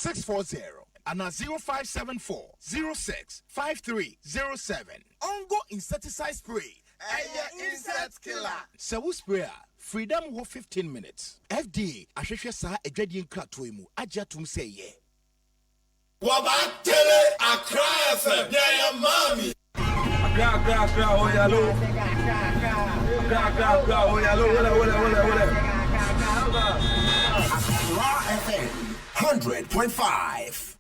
640 and 0574 06 5307. Ongo insecticide spray. Insect killer. Sawu sprayer. Freedom wo 15 minutes. FDA ahwehwe sa adwadi nkratoe mu agyatum say ye. Wabatele Accra FM. Yeah, mommy. Accra, oh yellow. Accra, oh yellow. Accra FM 100.5.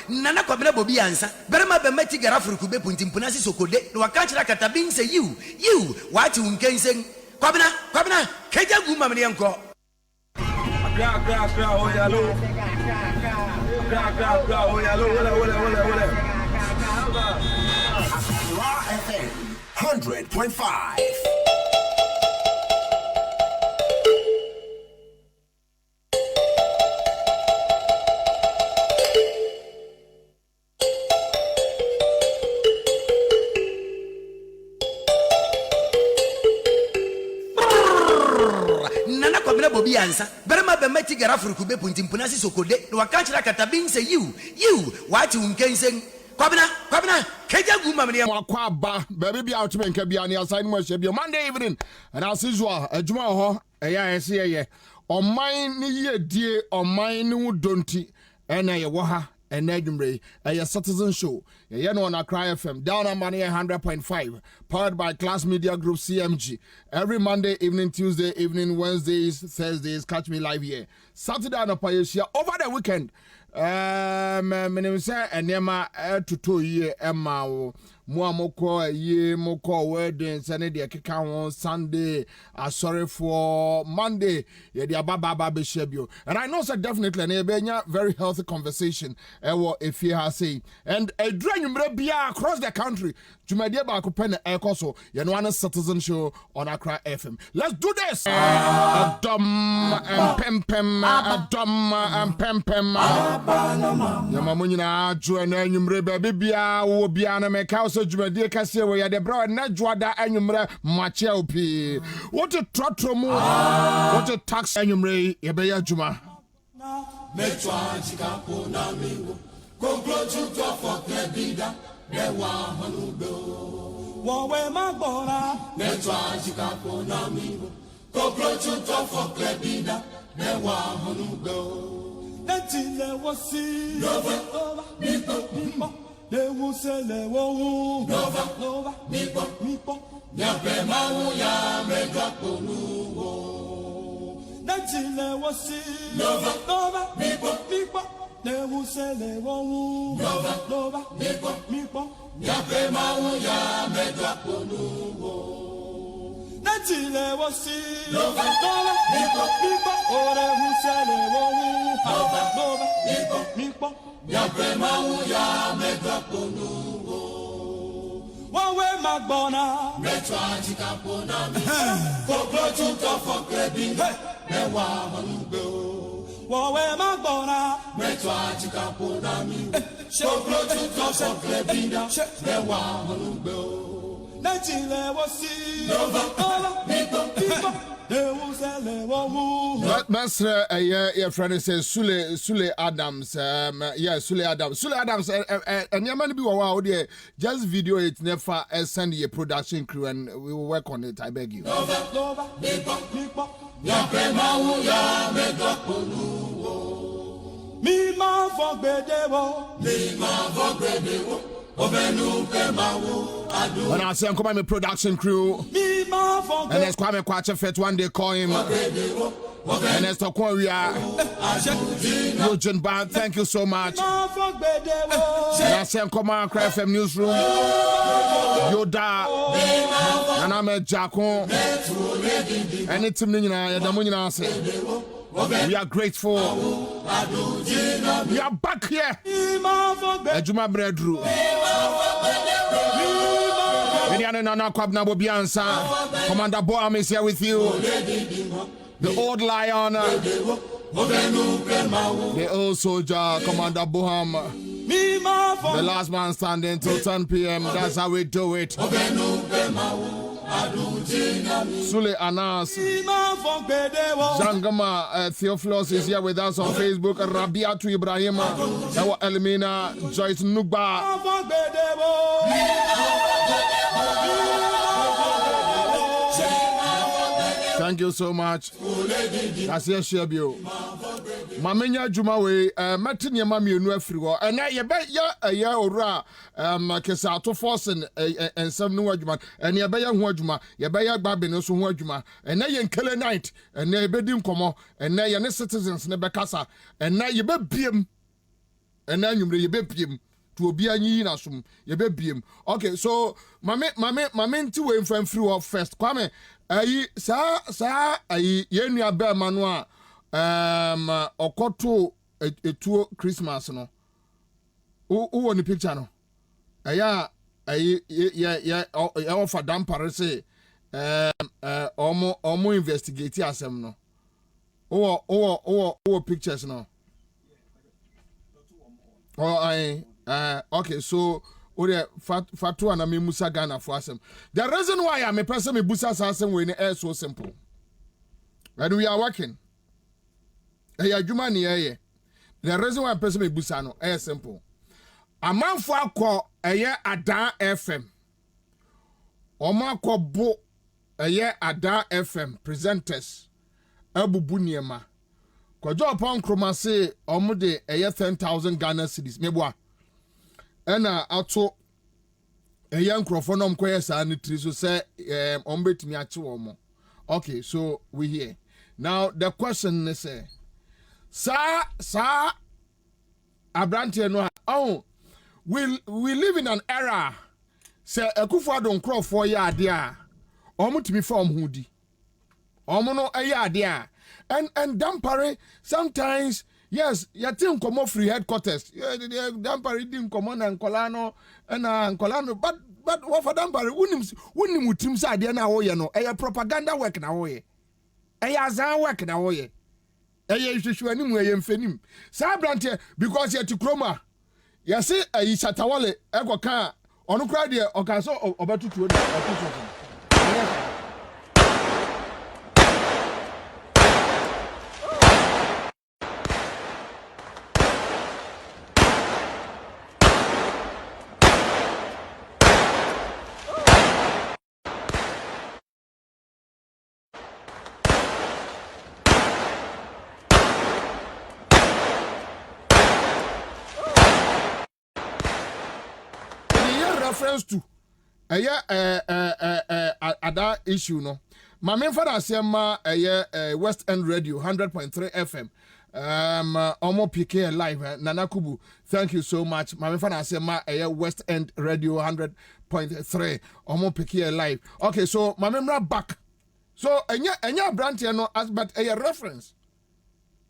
Nana Kwabena Bobie Ansah. Berema be meti garafuru kube puntimpuna si sokode. No wakachira katabing say you. What you unkensen? Kwabena. Keja guma mni yanko. Accra, oh yellow. Accra, oh yellow. Accra FM 100.5. Nana Kwabena Bobie Ansah. Berema be meti garafuru kube puntimpuna si sokode. No wakachira katabing say you. What you unkensen? Kwabena. Keja guma mni yanko. Kwaba baby be out men ke bia ni assign mo she Monday evening and as usual adwuma ho eya ese oman ni ye die oman ni wudonti ena ye wo ha ena adwumre a citizen show ye no on Accra FM down on money 100.5 powered by Class Media Group CMG every Monday evening, Tuesday evening, Wednesdays, Thursdays catch me live here. Saturday on Payeshia over the weekend. Menim say enema tutu ye ema mo amoko ye moko wedding sene de keka ho Sunday sorry for Monday ye de ababa be shebio and I know so definitely na be very healthy conversation ewo efie ha say and a dranwumre bia across the country jumade ba ko pen ekoso ye no one citizen show on Accra FM. Let's do this. Adom and pempem Yamamunina jo na anwumre ba bia wo bia na meka so jumade kase we ye de bro na joada anwumre mache opi what a trotromo what a tax anwumre ye be ya juma Metwa chikapo na mingo conclude to for Kwabena Dewa hanudo Wawe magbona Metwa chikapo na mingo conclude to for Kwabena Dewa hanudo Netile wasi Nova Mipo Le wusele wo Nova Mipo Nyape mawu ya megapo nuwo Netile wasi Nova Mipo Le wusele wo Nova Mipo Nyape mawu ya megapo nuwo Netile wasi Nova Mipo Ore wusele wo Nova Mipo Nyape mawu ya megapo nuwo Wawe magbona Metwa chikapo na mi Koklo chuto for Kwabena Dewa hanudo Wawe magbona Metwa chikapo na mi Koklo chuto for Kwabena Dewa hanudo Netile wasi Nova Mipo Master, your friend says Sule Adams. Sule Adams. And your man be wow there. Just video it. Never send your production crew, and we will work on it. I beg you. When I say I'm coming, my production crew, and there's Kwame Kwacha Fet one day call him, and there's Tokoria, Eugene Band, thank you so much. And I say I'm coming, Accra FM newsroom, Yoda, and I'm a Jacko, and it's we are grateful. We are back here. Ejuma Bredru. Nana Kwabena Bobie Ansah. Commander Bobie is here with you. The old lion. The old soldier, Commander Boham. The last man standing till 10 p.m. That's how we do it. Sule Anas, Jangama Theophilus is here with us on Facebook. Rabiatu Ibrahim, Ewa Elmina, Joyce Nugba. Thank you so much. That's your Shabio. Mamenya Jumawe, Martin Yamami Nuafrigo, and I bet ya a year or Kesato Forsen and some new Wajuma, and Yabaya Wajuma, Yabaya Babinos Wajuma, and now in Killer Night, and now Bedim Como, and now your citizens Nebekasa, and now you bet Bim, and now you bet Bim. To be a Yinasum, you bet Bim. Okay, so Mamma, two way from through first. Kwame, sa Yenia Bear Manoa. Okoto etuo Christmas no. Who won the picture no? Yeah, offer dampare say omo investigate asem no. Oh pictures no. Okay, so fatu na me musa Ghana for asem. The reason why I'm a person me busa asem we air so simple. And we are working. The reason why person me busa no is simple. A man for call a year Ada FM. Oma ko bo a year Ada FM presenters. Ebu Bunyema. Kwa jo upon kroma say omude a year 10,000 Ghana cedis. Mebwa. Ena ato a young crofonom kwesa and it so say ombet mi achi womo. Okay, so we here. Now the question is Sa Abrantia no. Oh, we live in an era. Say Akufo don't crawl for ya dia. Omo to be from hoodie. Omo no a ya dia. And dampare sometimes yes, ya team come off free headquarters. Yeah, dampare didn't come on and Colano and Colano, but what for dampare unim team side na wo ye no. A propaganda work na wo ye. A zan work na wo ye. Eye hwehwe anim eye mfanim sa brante because ye tikroma ye se ayi chatawale ekoka onu kra de oka so obatutuo de otuso. Reference to other issue no. My main father asema West End Radio 100.3 FM. Omo PK live Nana Kubu. Thank you so much. My main father asema West End Radio 100.3 Omo PK live. Okay, so my memory back. So enya brand here no as but a reference.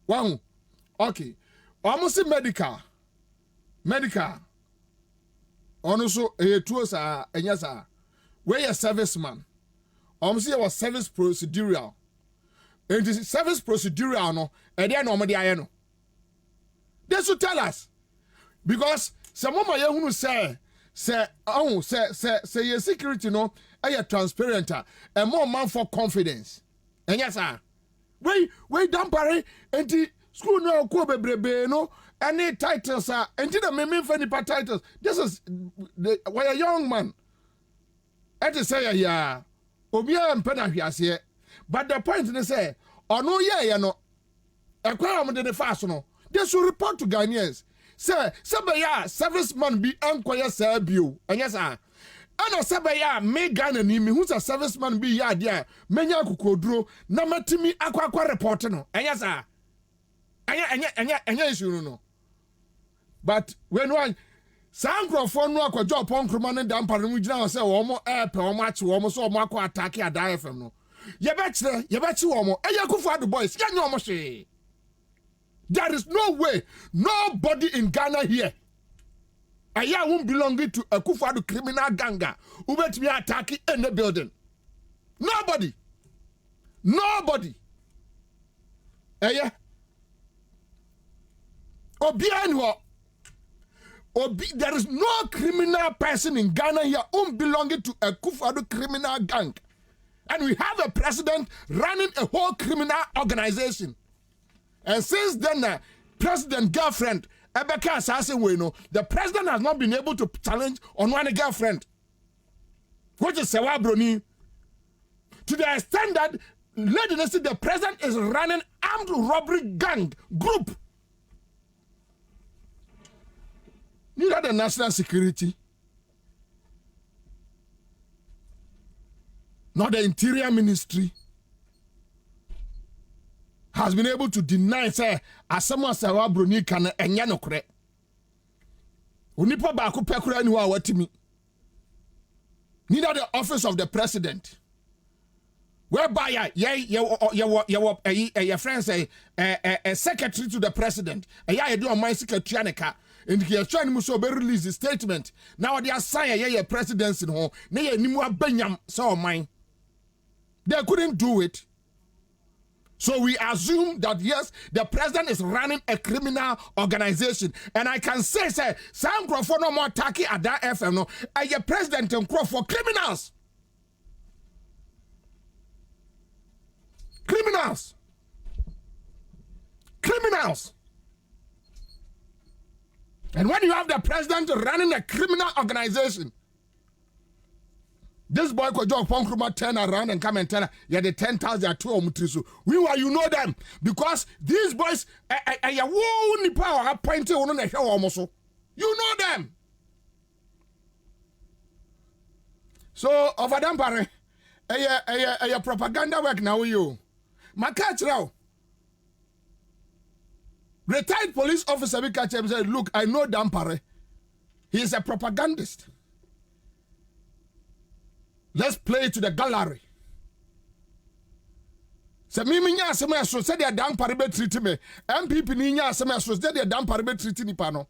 Wow. Okay. Almost medical. Also, a two sa enyasa. Where a serviceman. See was service procedural. And this service procedural no. And then no no. They should tell us because some of my young say your security no. Are transparent and more man for confidence. And yes sir. Wait dampare and the school no ko bebrebe no. Any titles are and the me for the titles. This is why a young man. At the say yeah. Obia mpena hwiase. But the point is say, or no yeah no. Acquire the fast no. They should report to Ghanaians. Say, ya serviceman be enquire Serbio. And yes sir. And ya me Ghana ni me who's a serviceman be ya dia. Menya kukodro na matimi akwa report no. And yes sir. Anya issue no. But when one Sancrophone no akwa job on kromane dampare mu gina say wo air pe wo achi wo so wo akwa attack Ada FM no. Ye bechi wo Kufu the boys ya nyo hwe. There is no way nobody in Ghana here Aya won't belong to a Kufu criminal ganga who bet me attack in the building. Nobody. Aya there is no criminal person in Ghana here belonging to a Kufu criminal gang. And we have a president running a whole criminal organization. And since then, president girlfriend, Ebeka assassin way no, the president has not been able to challenge on one girlfriend, which is Sewa Broni. To the extent that, ladies, the president is running armed robbery gang group. Neither the national security, nor the interior ministry has been able to deny, say, as someone say, Bruni can enyano kre. Unipo ba kupekura ni wa watimi. Neither the office of the president, whereby your friends say a secretary to the president, a do my secretary aneka, and he is trying to release the statement. Now they are saying your presidency home, nay nimwa benyam so mine. They couldn't do it. So we assume that yes, the president is running a criminal organization. And I can say, some Crawford no more tacky at that FM, no, and your president and Crawford criminals. Criminals. Criminals. And when you have the president running a criminal organization, this boy could jump on turn around and come and tell her, yeah, the 10,000 are 2 or we you know them because these boys, you know them. So, over them, pare, a propaganda work now, you. My catch now. Retired police officer, we catch him and say, look, I know Dampare. He is a propagandist. Let's play to the gallery. Se mimi nya asem aso se dia dan pare be treat me. MPP ni nya asem aso se dia dan pare be treat nipa no.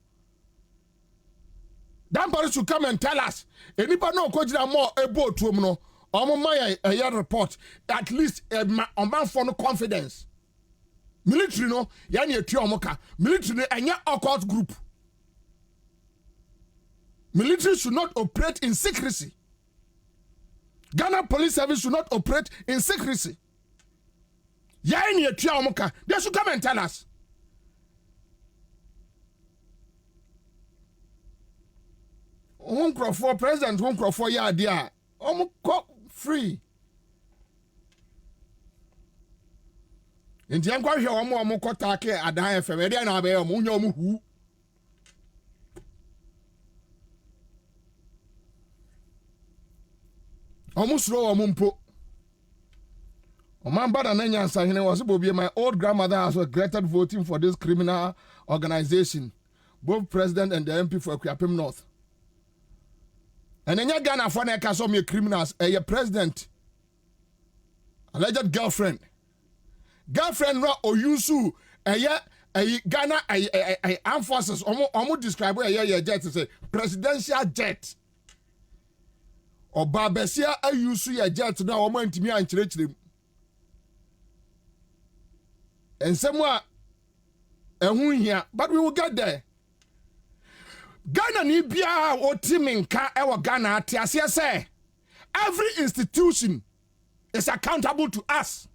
Dan pare should come and tell us. Enipa no ko gira more ebo tuom no. Omo my a report at least on man for no confidence. Military no ya na etu omoka. Military no enya occult group. Military should not operate in secrecy. Ghana Police Service should not operate in secrecy. They should come and tell us. For President for ya dia. Free. Inti yankwa hwe omo kotake adan FM e dia na be omo nya omo hu. Omusro omumpo. Omambada nanya Ansah hene was Bobie. My old grandmother has regretted voting for this criminal organization, both president and the MP for Kwabena North. And then Ghana for na kaso me criminals, a president, alleged girlfriend no oyusu a Ghana a armed forces omo describe a jet say presidential jet. Oba besia ayusu ya jet na omo ntimi ankyerechirem. Ensemwa ehun hia, but we will get there. Ghana ni bia otiminka ewo Ghana atiase say every institution is accountable to us.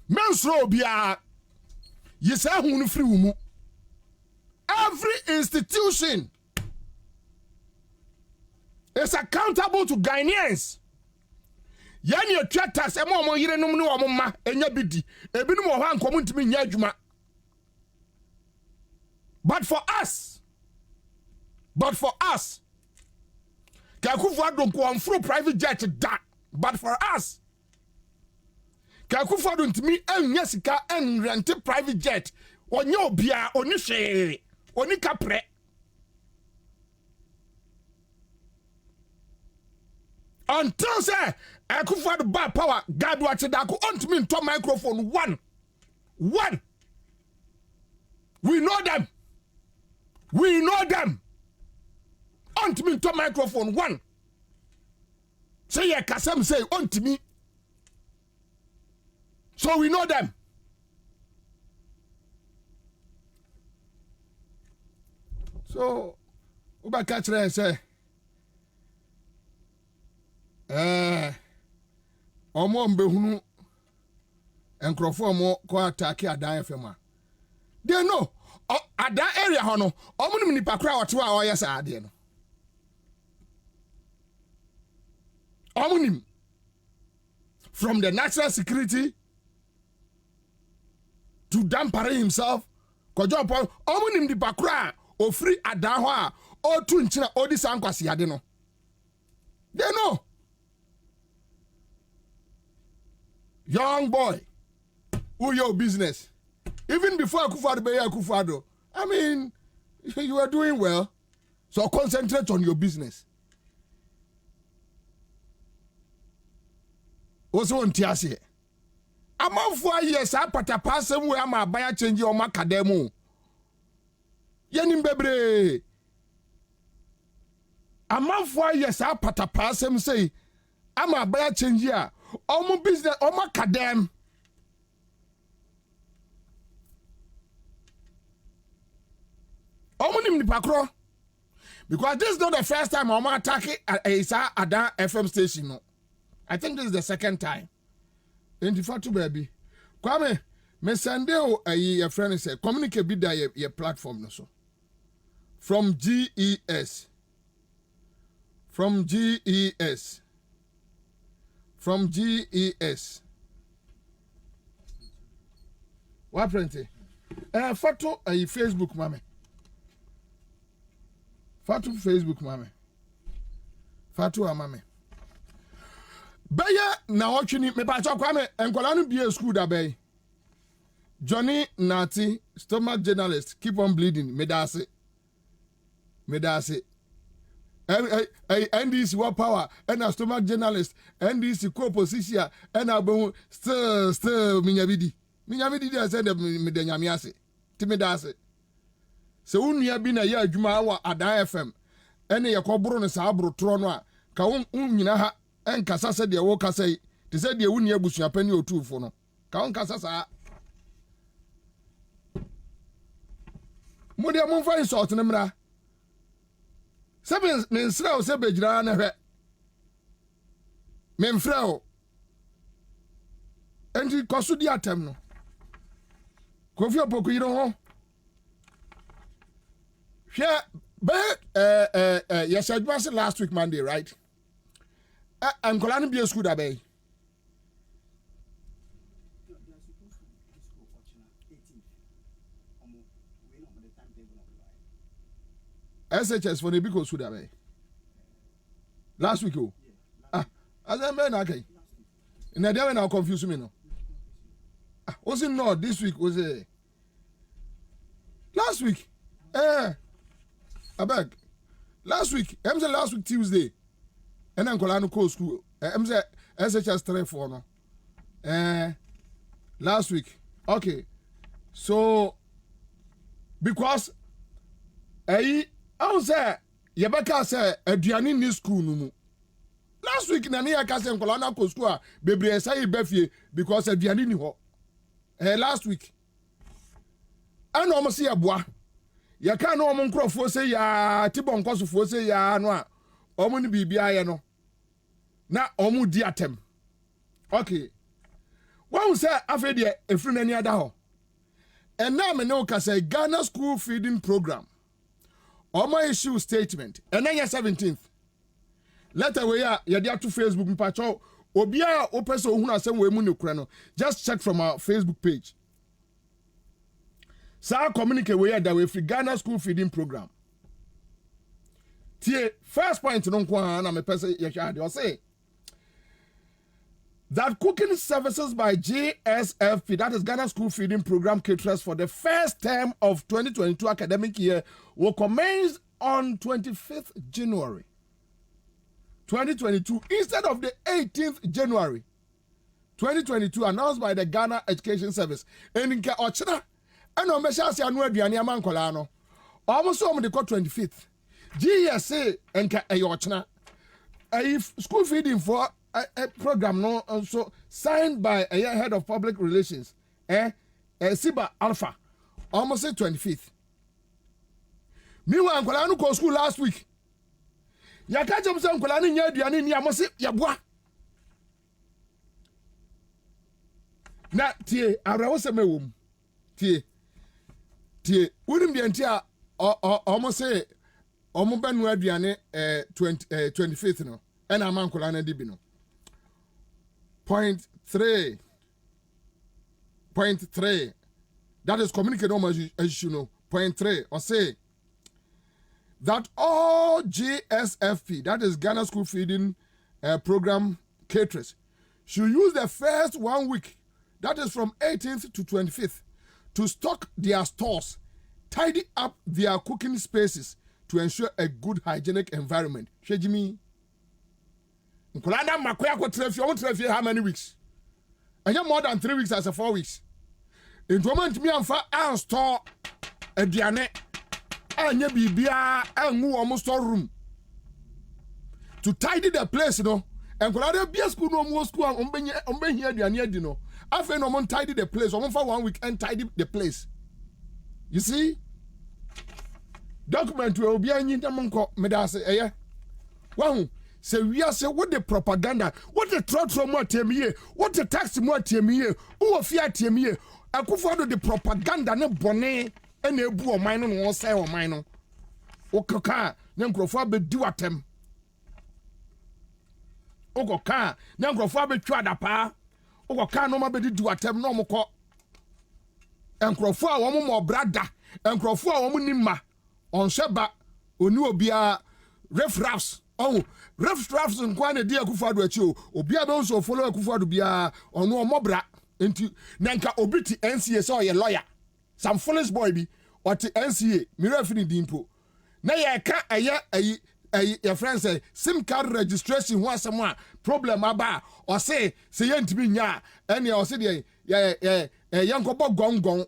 Mensro bia yesa hunu free wumu. Every institution is accountable to Ghanaians. Yani atwatas emo omo yire num ne omo ma enya bidi ebinum ho ankom ntimi nya adwuma. But for us Kakufu adon ko amfro private jet da. But for us Kakufu adon ntimi enya sika en rent private jet onye obia oni hwe oni kapre. Until say I could find the bad power, God watch it. I could want me to microphone one. We know them. Want me to microphone one. Say yeah, Kasem say want me. So we know them. So Uba catch and say omo mbehunu enkrofo mo ko attack Adan FM a they know Adan area ho no omo nim nipa kra wote a oyɛ saa ade no omo nim from the national security to dampering himself kojo pon omo nim nipa kra ofri Adan ho a o tu nchina odi sankwase ade no they know young boy who your business even before Akufo-Addo, I mean you are doing well, so concentrate on your business. Also on tiase amanfo years apata pasem we ama baya change o makademu yenim bebre amanfo years apata pasem say ama baya change a omo business o makadem omo nim nipa kro because this is not the first time omo attack Ansah Adan FM station no. I think this is the second time. Fatu baby. Kwame, me send you a friend say communicate with your platform no so. From GES. From GES. From GES. What print? Fatu a Facebook mame. Fatu Facebook mame. Fatu a mame. Baya na watching me pa Kwame enkola no be school da bay. Johnny Nati, stomach journalist, keep on bleeding. Medase. NDC what power and a stomach journalist, NDC co-position and a still minyabidi. Minyabidi dey said me de nyamiase. Timedase. Se unya bi na ya adwuma wa Adan FM. Ene ye kobro ne sa abro tro no a ka nyina ha enkasa se de wo kasa yi te se de wuni abusua pani otufo no ka on kasa sa mo de mo fa insult ne mra se me nsra o se bejira na hwe me mfra o enti kosu di atem no kofi opoku yiro ho hwe yes, I was last week Monday, right? I'm going to be a school that way. SHS for the big school that way. Last week, oh. As a man, okay. And the day now confuse me, no. Was it not this week? Was it last week? I beg. Last week, I'm saying last week Tuesday, and I'm going to call school. I'm saying SHS 3-4 no. Last week, okay. So because I was say Yabaka say aduane ni school no mu. Last week na near ka say nkola na ko school a bebre say befie because aduane ni ho. Last week. Ana o mo se aboa. Ya ka na omo nkrofo se ya tibon kosofo se ya no a omo ni bibia ye no na omo di atem. Okay. One say afede efri na ni ada ho. And now me no ka say Ghana school feeding program. Omo issue statement. And then 17th. Letter we ya de to Facebook mpacho obia o person ohunu asem we mu ne kura no. Just check from our Facebook page. Sa communicate we that we free Ghana school feeding program. Tie first point no kwa na me pese ye hwa de o say that cooking services by GSFP, that is Ghana School Feeding Program caterers for the first term of 2022 academic year, will commence on 25th January 2022 instead of the 18th January 2022 announced by the Ghana Education Service. And in Ochina, and on Meshas Yanu Diani Amankolano, almost on the 25th. GSA and Ochina, a school feeding for a program no also signed by a head of public relations Siba Alpha almost say 25th. Meanwhile Nkolanu go school last week. Ya catch up some Nkolanu nya aduane ni amose ya boa. na tie abrawo se mewom tie wonim de ntia omo say omo banu aduane 25th no ena amankola na dibi no point 3 that is communicated almost as you know. Point 3 or say that all GSFP, that is Ghana School Feeding Program caterers, should use the first 1 week, that is from 18th to 25th, to stock their stores, tidy up their cooking spaces to ensure a good hygienic environment. Shejimi. Nkulanda makoya ko trefie how many weeks? And more than 3 weeks as a 4 weeks. In moment me amfa and store aduane anya bibia anwu omo store room to tidy the place no enkolade bia school no mo school ombenyi aduane adi no afa no mo tidy the place omo fa 1 week and tidy the place. You see, document we obi anyi ntamko medase eye wahu se wia se what the propaganda, what the trotro mo atemiye, what the tax mo atemiye, who ofia atemiye akufo the propaganda ne bone ena ebu o man no won say o man no okaka na nkrofo abedi watem okoka na nkrofo abetwa adapa okoka no ma bedi watem no mokọ nkrofo a wo mo brada nkrofo a wo mo nimma onhweba oni obia refraps refraps nkwane di akufo ado achi obia be nso follow akufo ado bia ono omobra enti nanka obiti NCA so ye lawyer some foolish boy bi or NCA mira fini dimpo na ye ka aye your friend say SIM card registration ho asem a problem aba or say ye ntimi nya ene o say de ye nkobo gongon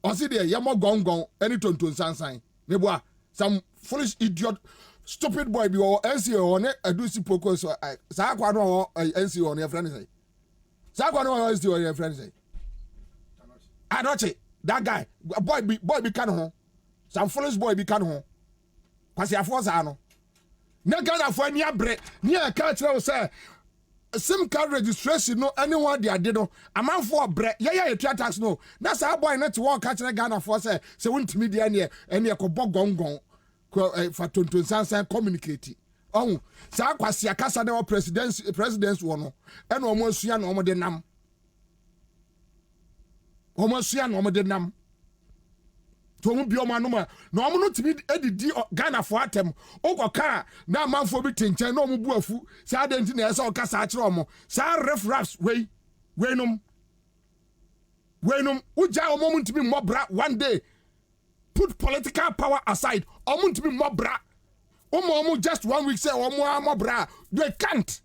or say de ye mo gongon ene tonton sansan meboa some foolish idiot stupid boy bi or NCA or ne adusi poko so sa kwa no NCA or your friend say sa kwa no NCA or your friend say Adoche that guy boy be kan ho some foolish boy be kan ho kwasi afo za no na Ghana for any abre ni a ka kire say SIM card registration no anyone they ade no amanfo abre ye tax no na sa boy na to work ka kire Ghana for say wontimi dia ne ene ko bogongon ko fa tonton sansan communicate oh sa kwasi akasa na president wo no ene omo asua na omo de nam Omosia no de nam to mu bi o manoma na omo no tibi edidi Ghana for atem okoka na manfo bi tinchen na omo buafu sa adenti na esa okasa akire omo sa refraps weinom uja omo mu tibi mobra one day put political power aside omo tibi mobra omo just 1 week say omo mobra they can't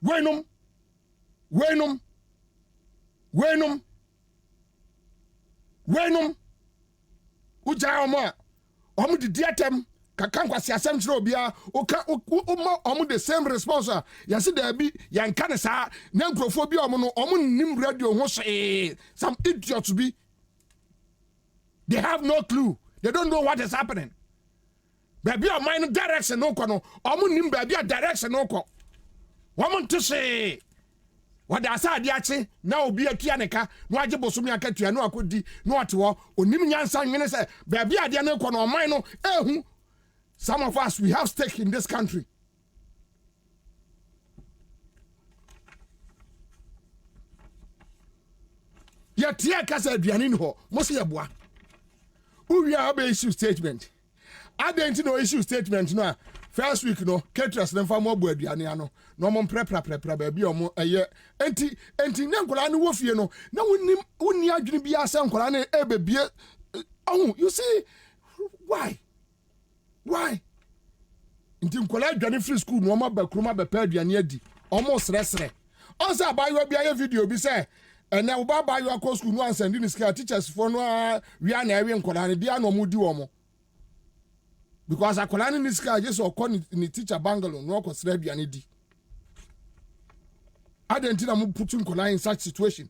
weinom uja omo di diatem kakankwasi asem chiro bia omo the same response ya se da bi yan kan sa na nkrofo bi omo nim radio ho some idiots be they have no clue, they don't know what is happening. Baby o mind direction no kono omo nim baby direction no ko omo to say what da sa ade ache na obi atua neka no age bosumi akatua no akodi no otewo onim nyansa nwene se baby ade na ko no man no ehu. Some of us we have stake in this country. Ya tia kasa aduane ni ho mo se yeboa uwi a be issue statement adenti no issue statement no first week no caterers na fa mo bo aduane ano no mo prepra baby omo eye enti nyankola ne wo fie no na wonni adwene bia se nkola ne ebebie. Oh, you see why nti nkola adwane free school no ma ba kroma ba pa aduane adi omo sresre onse abayo bia ye video bi se ene wo ba bayo akọ school no ansend ni skill teachers for no wi na ewe nkola ne bia no mo di omo because akola ni skill just okọ ni teacher bangalo no okọ sre aduane di adenti na mo put nkola in such situation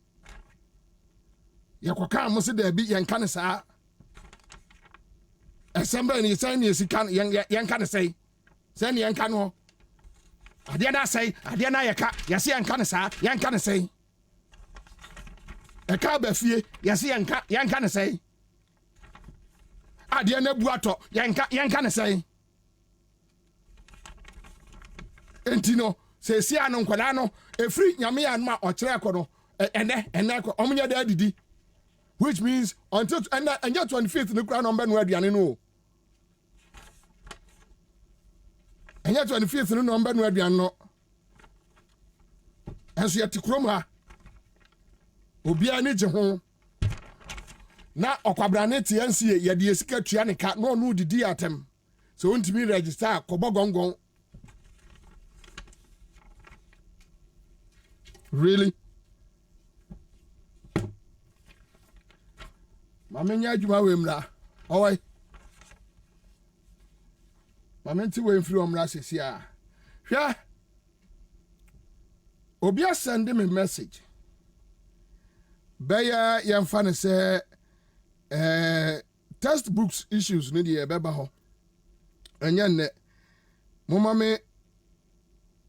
ye kwaka mo se da bi ye nka ne saa assemble ni say ni sikan ye nka ne say say ni ye nka no ade na say ade na ye ka ye se ye nka ne saa ye nka ne say eka ba fie yesi yanka ne say ade na buato yanka ne say entino se si anu nkwala no efri nyame ya ma okire akono ene ko omunya da didi which means until and 25th no kra number no aduane no enya 25th no number no aduane no enso yati krom ha obi ani je ho na okwabra ne TNC ye de esika tua ne ka no no didi atem so ontimi register kobo gongon really mamenya adwuma we mra owai mamenti we mfiri omra sesi a hwa obi send me message baya yemfa ne say textbooks issues ne de beba ho enya ne mama me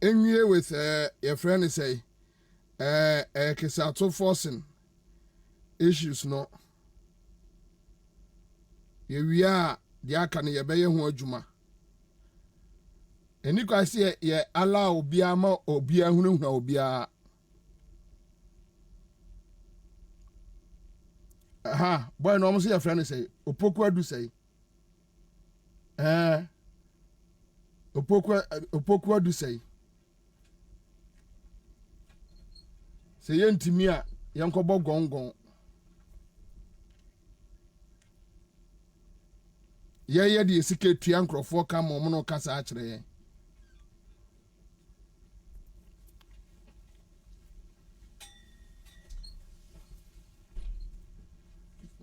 enwie with your friend say kisato forcing issues no ye wia de aka ne ye beye ho adwuma eni kwa se ye ala obi ama obi ahunahuna obi a aha boy no mo se your friend say opoku adu say opoku adu say se yentimi a yenkobo gongon ye de esike tua nkrofo ka mo no kasa a kire ye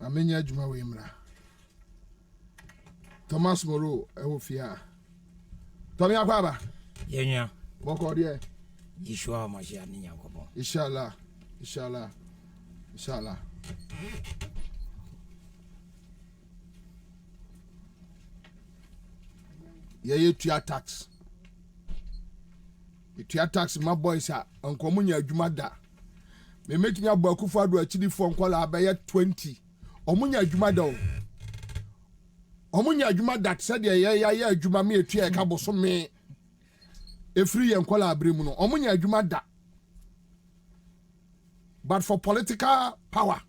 amenya adwuma we mra Thomas Moro ofia Tomi akwaba yenya boko de Yeshua Mashiach ni Yakobo inshallah ye tua tax my boys a ankomunya adwuma da me metumi abo akufo ado akidi fo nkola abaye 20 omunya adwuma da omunya adwuma da se de ye adwuma me etua e ka boso me efri ye nkola abremu no omunya adwuma da but for political power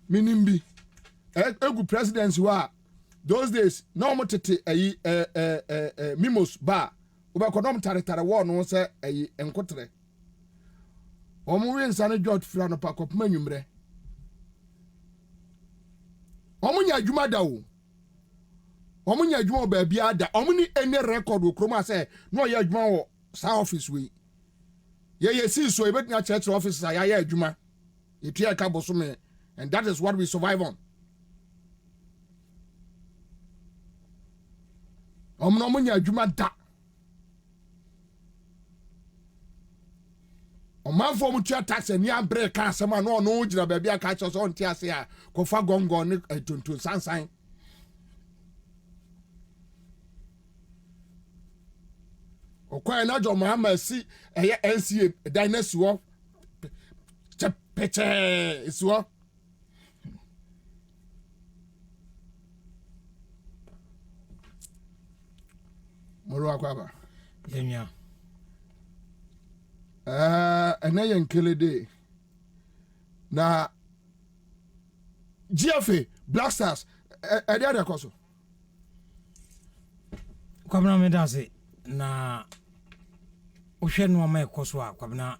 minimbi egu presidency wa those days no mo tete mimos ba obakodom taretare wo no se enkotre omo wi nsane George Frano pa kopma nwumre omo nya adwuma da o omo nya adwuma ba bia da omo ni any record wo kroma se no ya adwuma wo sa office we ye see so e betnya church office ya adwuma etua ka boso me and that is what we survive on omo no nya adwuma da omanfo mu tua tax ani abre ka asema no no gira ba bia ka cho so nti ase a kofa gongo ne tontun sansan okwa na jo Muhammad si eye NCA dynasty wo peche iswo moro akwaba yenya ene yenkele de na GFA Black Stars ede ade koso Kwabena me dase na ohwe no ma ekoso a Kwabena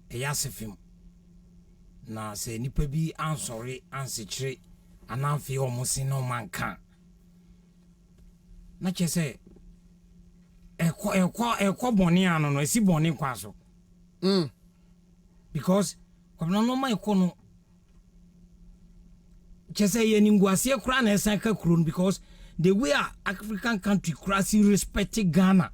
yasefim na se nipa bi ansori ansechire anamfe omusin no manka na chese ekwa boni ano no esi boni kwa so because Kwabena no ma ekono chese ye ningwase kura na esanka kurun because the way African country crazy respecting Ghana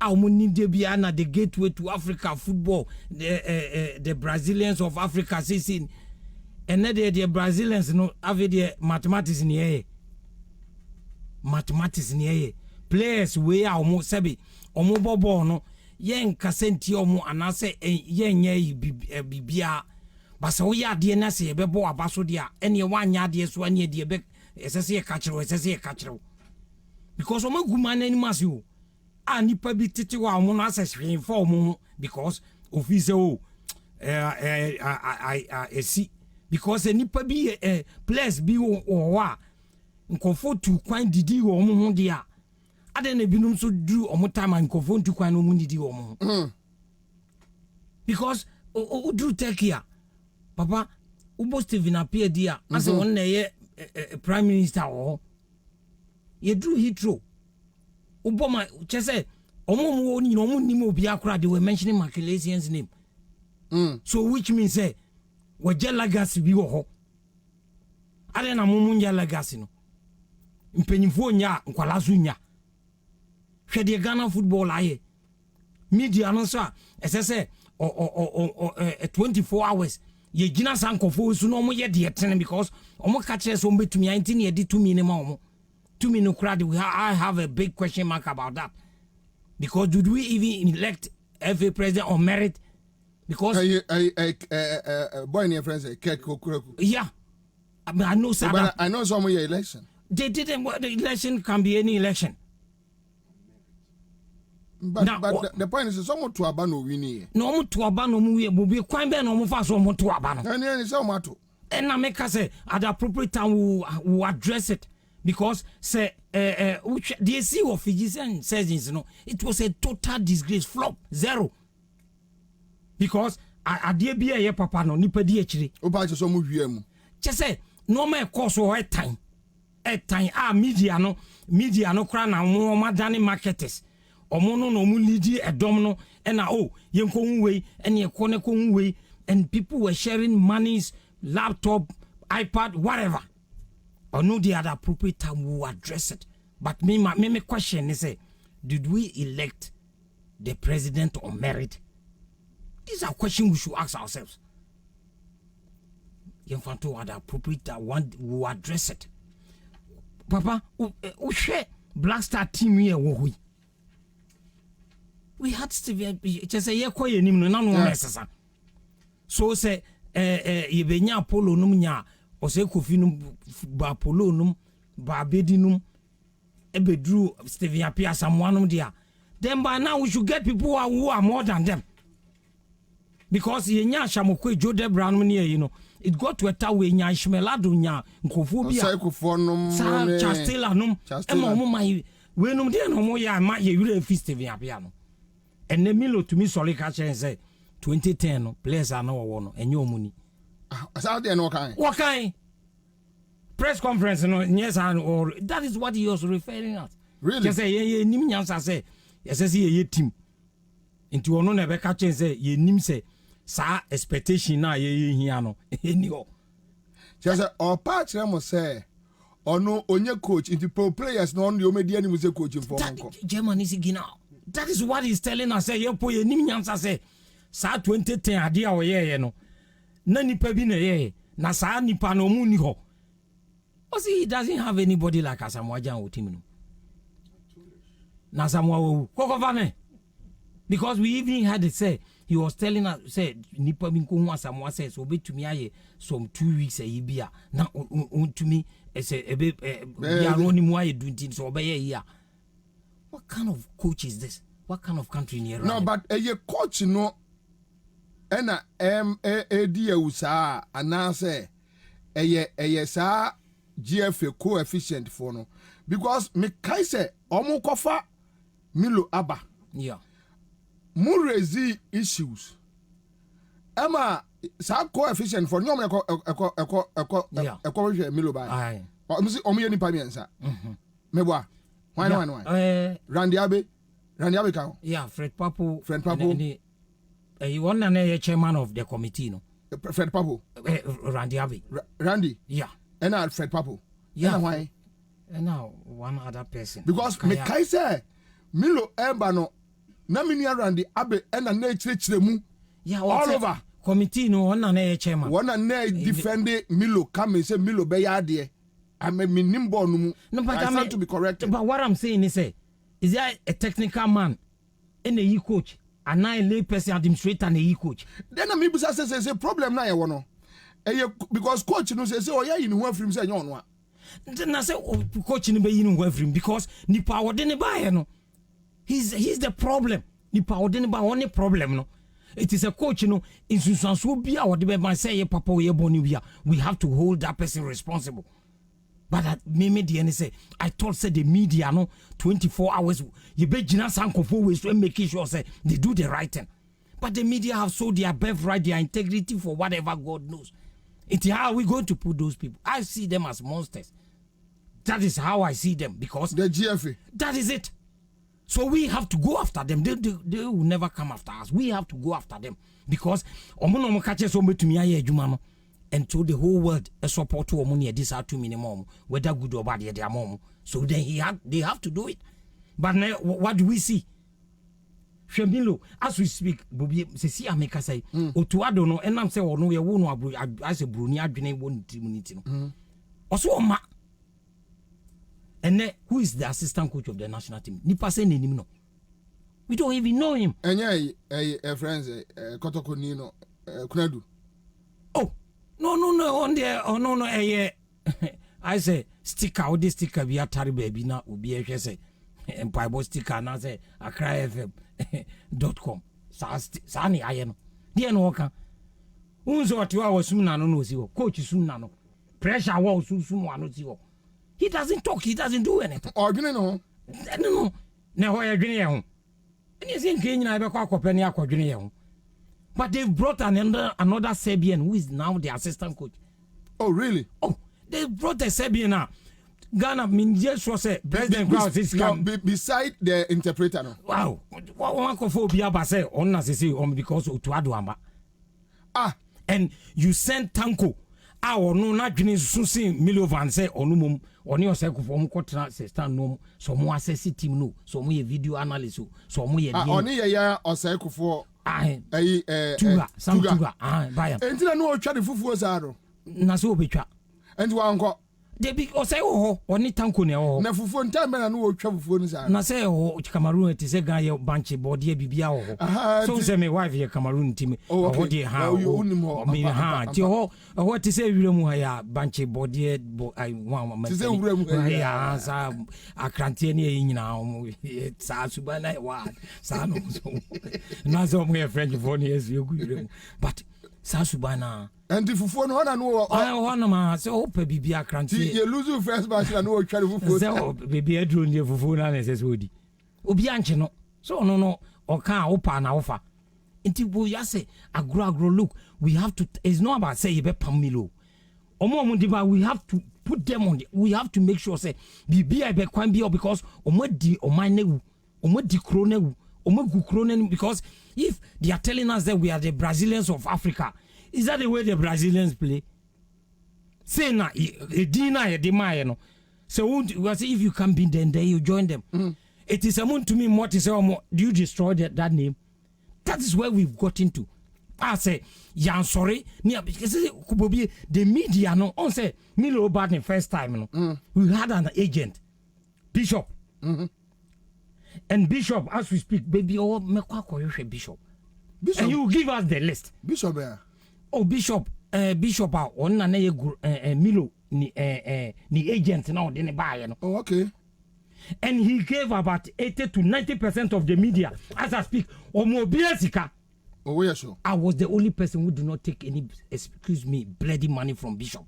na the gateway to Africa football the Brazilians of Africa see and the Brazilians no have the mathematics in here players we are almost sebi omo bobo no yen kasenti omo anase yen ye bibia basa wo ya de na se ye bebo abaso de a ene wanya de so ane de be esese ye kachiro because omo guma na ni masi o a nipa bi tete wa omo na asese for omo because office o esi because nipa bi place bi o wa nkofo tu kwan didi wo omo ho de a ade na binum so duru omo time and nkofo tu kwan no mu didi wo omo because o duru take papa ubo Stephen appear dia as one na ye prime minister o ye duru hitro ubo ma chese omo mu oni no mu nim obi akura they were mentioning Makelesian's name so which means say we je legacy bi wo ho ade na mu nya legacy no mpenyifo nya nkwala so nya hwede Ghana football aye media no so esese 24 hours ye gina sankofo so no mo ye de etene because omo ka kire so mbetumi 19 ye di 2 minimum omo 2 minimum crowd I have a big question mark about that because did we even elect FA president on merit because boy near friends yeah I know sir but I know some your election they didn't the election can be any election. But the point is someone to abano winnie. No to abano mu will be quite ben no fa so mo to abano. And then so mato. And na make say at the appropriate time we address it because say which the CEO of Fijian says you know it was a total disgrace flop zero. Because adie bia ye papa no nipa di akire. O ba che so mo hwie mu. Che say no ma course o time media no kra na mo madane marketers. Omono no mu lidi edom no na yenko hunwei ene ekọ ne ko hunwei and people were sharing monies laptop iPad whatever or no the other appropriate time we will address it but me question is say did we elect the president on merit? These are questions we should ask ourselves. Yenfanto at the appropriate time we will address it. Papa we share Black Star team here wo we had Steve just say ye koye nim no na no mesesa so say ye benya Apollo num nya o say Kofi num ba Apollo num ba Bedi num ebedru Steve Apia Samuanum dia then by now we should get people who are more than them because ye nya Shamoko Jode Brown ne you know it got to a time we nya Ishmelado nya nkofo bia Kofo num Chastela num e mo mai we num dia no mo ya ma ye wure fi Steve Apia no. And the Milo to me solid catch and say 2010 no players are no one and your money. Out there no kind. What kind? Press conference no yes or that is what he was referring at. Really? Just say ye nim nyamsa say yes say ye team. Into ono na be catch and say ye nim say sa expectation na ye here no any o. Just say or part them say ono onye coach into pro players no on the media ni say coaching for Germany is gina. That is what he's telling us. Say, ye po ye nim nyansa say, sa 2010 ade a wo ye no. Na nipa bi na ye, na sa nipa no mu ni ho. See, he doesn't have anybody like Asamoah Gyan with him no. Na Asamoah wo. Kokova because we even had it say, he was telling us say nipa bi ko hu Asamoah say so betumi aye some 2 weeks a yibia na untumi say ebe bia no ni mu aye duntin so obeye here. What kind of coach is this? What kind of country near? No, but a coach no ena MAD usa anase a sa GFA coefficient for no because me kai say omo kofa Milo Aba. Yeah. Mu raise issues. Emma sa coefficient for no eko Milo ba. Aye. Omo ye nipa miensa. Meboa. Why? Randy Abe count. Yeah, Fred Papo. He won an chairman of the committee, no. Fred Papo. Randy Abe. Randy. Yeah. And now Fred Papo. Yeah. And why? And now one other person. Because me kai say Milo Ebano na mini Randy Abe and na chirechiremu. Yeah, all over. Committee no one an chairman. One an defend Milo come and say Milo be yade. I mean, nimbo no, but I mean, to be corrected. But what I'm saying is there a technical man and a coach And I lay person administrator and a coach. Then a maybe say a problem now, you know. Because coach no says, oh, yeah, you know, from saying, you know. Then I say, oh, coach in the bay, because Nipa or didn't buy, no. He's the problem. Nipa or didn't buy only problem, no. It is a coach, you know, in Susan will be our debate, say, Papa, we have to hold that person responsible. But that me say, I thought say the media no 24 hours you bet Gina Sanko for ways to making sure say they do the right thing. But the media have sold their birthright, their integrity for whatever God knows. It's how are we going to put those people? I see them as monsters. That is how I see them because the GFA. That is it. So we have to go after them. They will never come after us. We have to go after them because omono catches on to me aye and to the whole world a support to money this are 2 minimum whether good or bad their mom. So then they have to do it. But now, what do we see? Shemilo, as we speak, Bobie see America say Otuado no and I'm say no we won as a Bruni adwene won immunity no. Also ma. And then who is the assistant coach of the national team? Nipa say name no. We don't even know him. And yeah, friends Kotoko Nino Kunadu. Oh, no, on there, oh no, I say sticker, or this sticker be a tari baby na ubi a say, and Bible sticker na say akrafm.com. Sani ayeno. Dear no can. Unzo what you are soon no see coach soon no. Pressure was soon one see. He doesn't talk, he doesn't do anything. Or you know. No. Now why are you home? And you think I be kwa penny akwa. But they've brought another Serbian who is now the assistant coach. Oh, really? Oh, they brought a Serbian now. Ghana, just was a president. Beside the interpreter. No? Wow. One cophobia base on as say because of Tuaduamba. And you send Tanko. No, not Susi Milovan say on your circle from Cotra stand no, so more assess team no, so more video analyst, so more only a year or cycle for. Tuga, buy and I know what the fufu was arrow. Naso Bicha. And one got the big or say, oh, only Tankone, Nafu for time and I know what travel phones are. Nase, oh, Cameroon, it is a guy, bunch of body, Bibia. So say, my wife here, Cameroon team. Oh, what dear, how you only more. Me, what to say, William, bunch of body, I want to say, I can't hear you now. It's a subana, what? Son, not so my French for years, you but Sasubana. And if you phone on, I know I so Bibia can't you lose first match. I know what kind of food. Baby, I drew near Fufuna and says, Woody. Obianchino. So no, or can't open offer. Until we say, a grow look, we have to, it's not about say, Pamilo. Omo, we have to put them on, we have to make sure, say, Bibia be quite be because Omedi or my new, Omedi Crone, Omogu Cronen, because if they are telling us that we are the Brazilians of Africa, is that the way the Brazilians play? Say na Edina Edema, so if you can be then you join them. It is a moon to me what is do you destroy that name? That is where we've got into. I say, yeah, sorry, because the media no on say Milo bad the first time we had an agent, Bishop. And Bishop, as we speak, baby, oh, Bishop. And you give us the list. Bishop, oh, Bishop, Bishop, on Milo, ni agent now, then buy. Oh, okay. And he gave about 80 to 90% of the media, as I speak, or more Biasica. Oh, yeah, sure. I was the only person who did not take any, excuse me, bloody money from Bishop.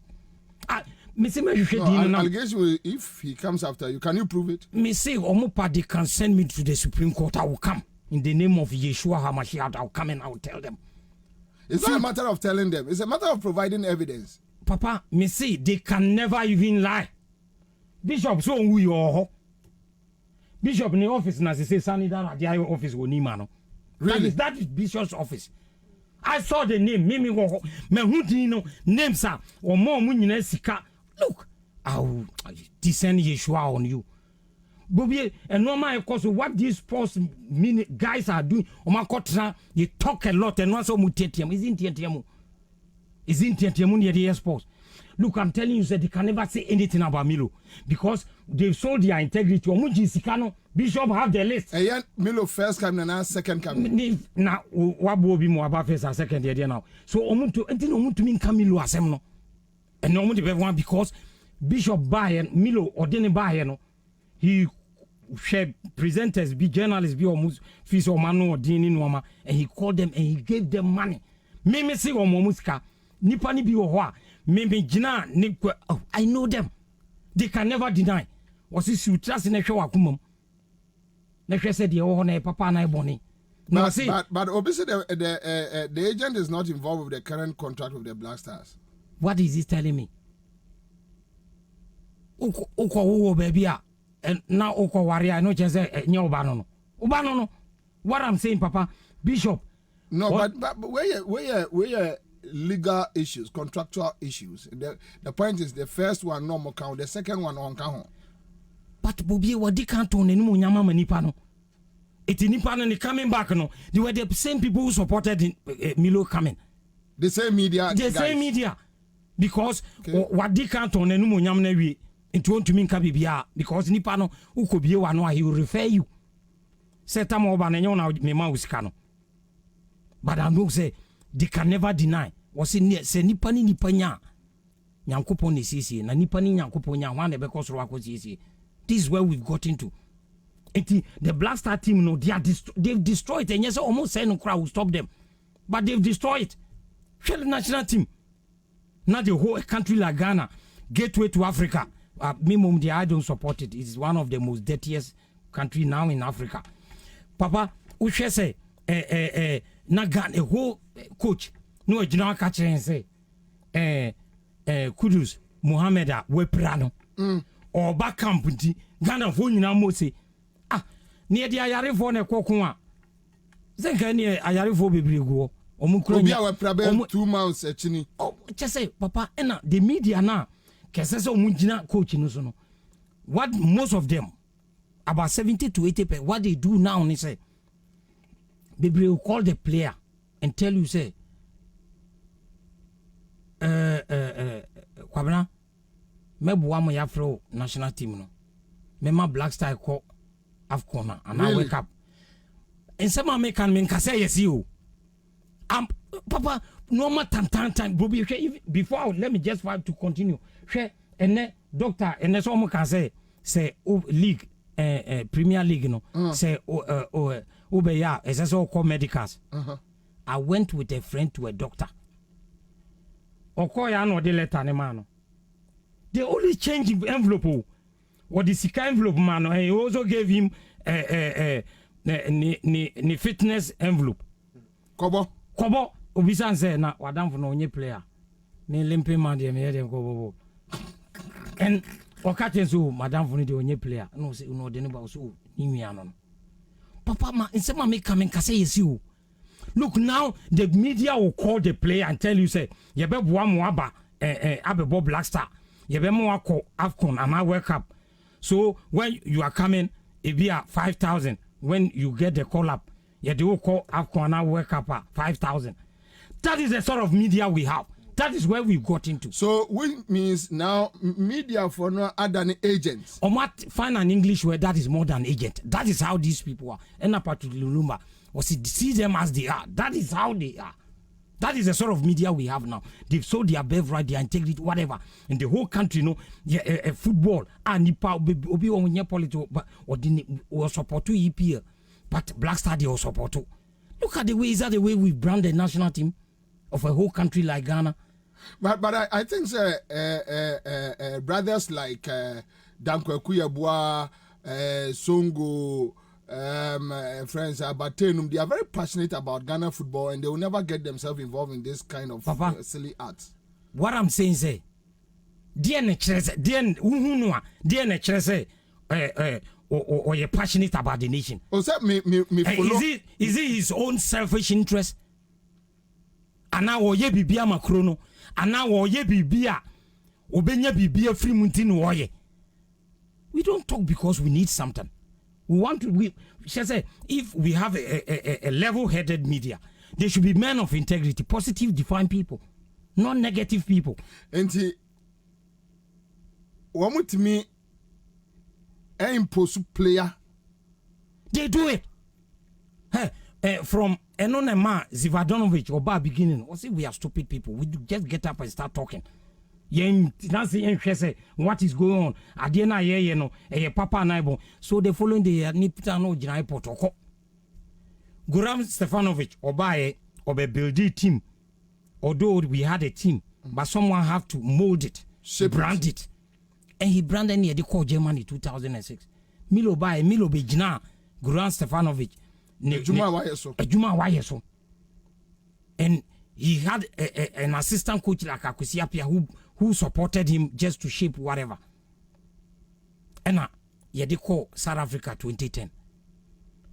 Allegation, if he comes after you, can you prove it? Me say, Omopa, they can send me to the Supreme Court. I will come in the name of Yeshua HaMashiach. I'll come and I'll tell them. It's not a matter of telling them. It's a matter of providing evidence. Papa, me say they can never even lie. Bishop, so we are. Bishop in the office, and as they say, Sanida at the office, Wonimano. Really? That is Bishop's office. I saw the name. Mimi go. Me who do you know? Name sir. Or more money sika. Look, I'll descend Yeshua on you. Bobie, and normal of course what these sports guys are doing. Omakotra, you talk a lot and once mutetium isn't yetiamu. Isn't yetiamu near the sports. Look, I'm telling you, sir, they can never say anything about Milo because they've sold their integrity. Omuji Sikano, Bishop have the list. Milo first come and second come. Now, what will be more about first and second year now? So, Omuntu mean Camilo Asemno. And Omuntu everyone because Bishop Bayern, Milo, or Denny Bayern, he shared presenters, be journalists, be almost Fis or Manu or Dini Noma, and he called them and he gave them money. Meme say or Momuska, Nipani bi or Maybe Jina, I know them. They can never deny. Was this you trust in a show? Next said the own papa and I bonnie. But obviously the agent is not involved with the current contract with the Black Stars. What is he telling me? Uko baby, and now Uko warrior. I know just Ubanono. Ubanono. What I'm saying, Papa, Bishop. No, what? but where legal issues, contractual issues. The point is the first one no more count, the second one on count. But Bobie, what they can't own any more Yama Nipano. It's Nipano and coming back. No, they were the same people who supported Milo coming. The same media. The guys. Same media. Because what they can't own any more Yamnewi into want to mean Kabibia because Nipano who could be one, he will refer you. Set them over and you know, Mema Wiskano. But I know say. They can never deny. Was in se nipa ni nya. Nyankopon ni sisi na nipa ni Nyankopon nya wan ebe kosoro akosisi. This is where we've got into. The Black Star team no they've destroyed and yes almost say no crowd will stop them. But they've destroyed it. Share the national team. Not the whole country like Ghana, gateway to Africa. Minimum I don't support it. It's one of the most dirtiest country now in Africa. Papa, we shall say na Ghana a whole coach no ejina ka kire say Kudus Mohameda we prano or back camp nti Ghana fo nyina mo say ne dia yare fo na kokon a zenka ne ayare fo bebre go omukro nya obi a we prabe 2 months achini say papa na the media na kese say omugina coach no so no what most of them about 70 to 80% what they do now they say bebre will call the player and tell you say Kwabena meboa mo yafro national team no mema Black Star call AFCON and I wake up and some American men can say yes you papa no matter time Bobie before let me just to continue and then doctor and that's all can say league Premier League no say Obeya as all call medicals. I went with a friend to a doctor. Okoya no de letter ne man. They only change envelope. What the sika envelope man. He also gave him ni fitness envelope. Kobo obisan say na wadam for no onye player. Ni limpe man de me dem kobo. And okaten so madam for ni de onye player. No say no de ne ba so ni nua no. Papa ma insema me come and say yes you. Look now, the media will call the player and tell you, say, you better one more Abebo Black Star. You better more call AFCON and I wake up. So when you are coming, it be at 5,000. When you get the call up, you do call AFCON and I wake up at 5,000. That is the sort of media we have. That is where we got into. So which means now media for no other than agents. Or what find an English word that is more than agent. That is how these people are. And apart to Lumumba. Or see them as they are. That is how they are. That is the sort of media we have now. They've sold their birthright, their integrity, whatever. In the whole country, you know, football and Nipa obi on your politics or support to EPL. But Black Star they will support to. Look at the way, is that the way we brand the national team of a whole country like Ghana? But I think brothers like Dankwa Kuyabwa, Songo, friends Abatenum, they are very passionate about Ghana football and they will never get themselves involved in this kind of silly arts. What I'm saying is, or you're passionate about the nation. Is it his own selfish interest? And now ye bibia macrono, and now ye bibia, obenya bibia free muntin woye. We don't talk because we need something. We want to, she said, if we have a level-headed media, they should be men of integrity, positive, defined people, not negative people. And want me impose player. They do it. Hey, from Enonema Zivadanovic or bar beginning, or say we are stupid people. We do just get up and start talking. What is going on? Adiena ye no papa naibo. So the following day nipita no jinai protocol. Goran Stefanovic or build a team. Although we had a team, but someone have to mold it, brand it. And he branded near the call Germany 2006. Milo Bejina, Goran Stefanovic. Ejuma Wayeso. And he had an assistant coach like Akwesiapia who supported him just to shape whatever. And they call South Africa 2010.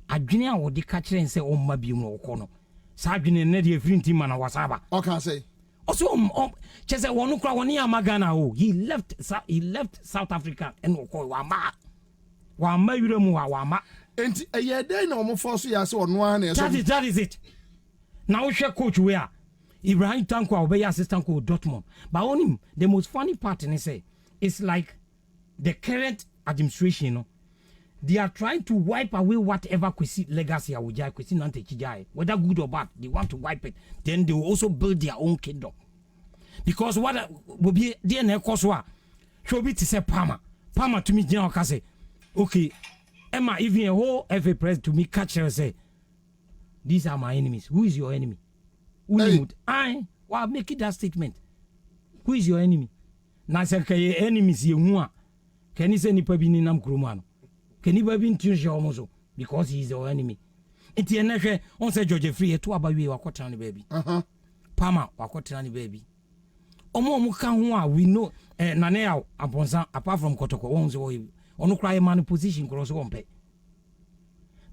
Adwene wo de catch and say o mabium no kono. Sa adwene na de free team na wasaba. O can say. Also chese wonu kra woni amagana o. He left South Africa and o wama yuremu wama. Enti eye dey na omo force ya say onu an e so. That is it. Now we share coach where Ibrahim Tankwa obey assistant coach Dortmund. But on him, the most funny part in say it's like the current administration, you know, they are trying to wipe away whatever Kwesi legacy Awujai, Kwesi Nante Chijai, whether good or bad, they want to wipe it. Then they will also build their own kingdom. Because what will be there na koswa show be to say Palmer to me general can say, okay, Emma, even a whole FA press to me catch her say, these are my enemies. Who is your enemy? I make it that statement. Who is your enemy? Na say kay enemies ye hu a can you say ni pa bi ni nam kromano? Can you be intuition almost because he is your enemy? Enti enehwe on say George Free to abawe wakotana ni baby. Palmer wakotana ni baby. Omo ka ho a we know nane ya aponsa apart from Kotoko won say onu cry man position cross won pe.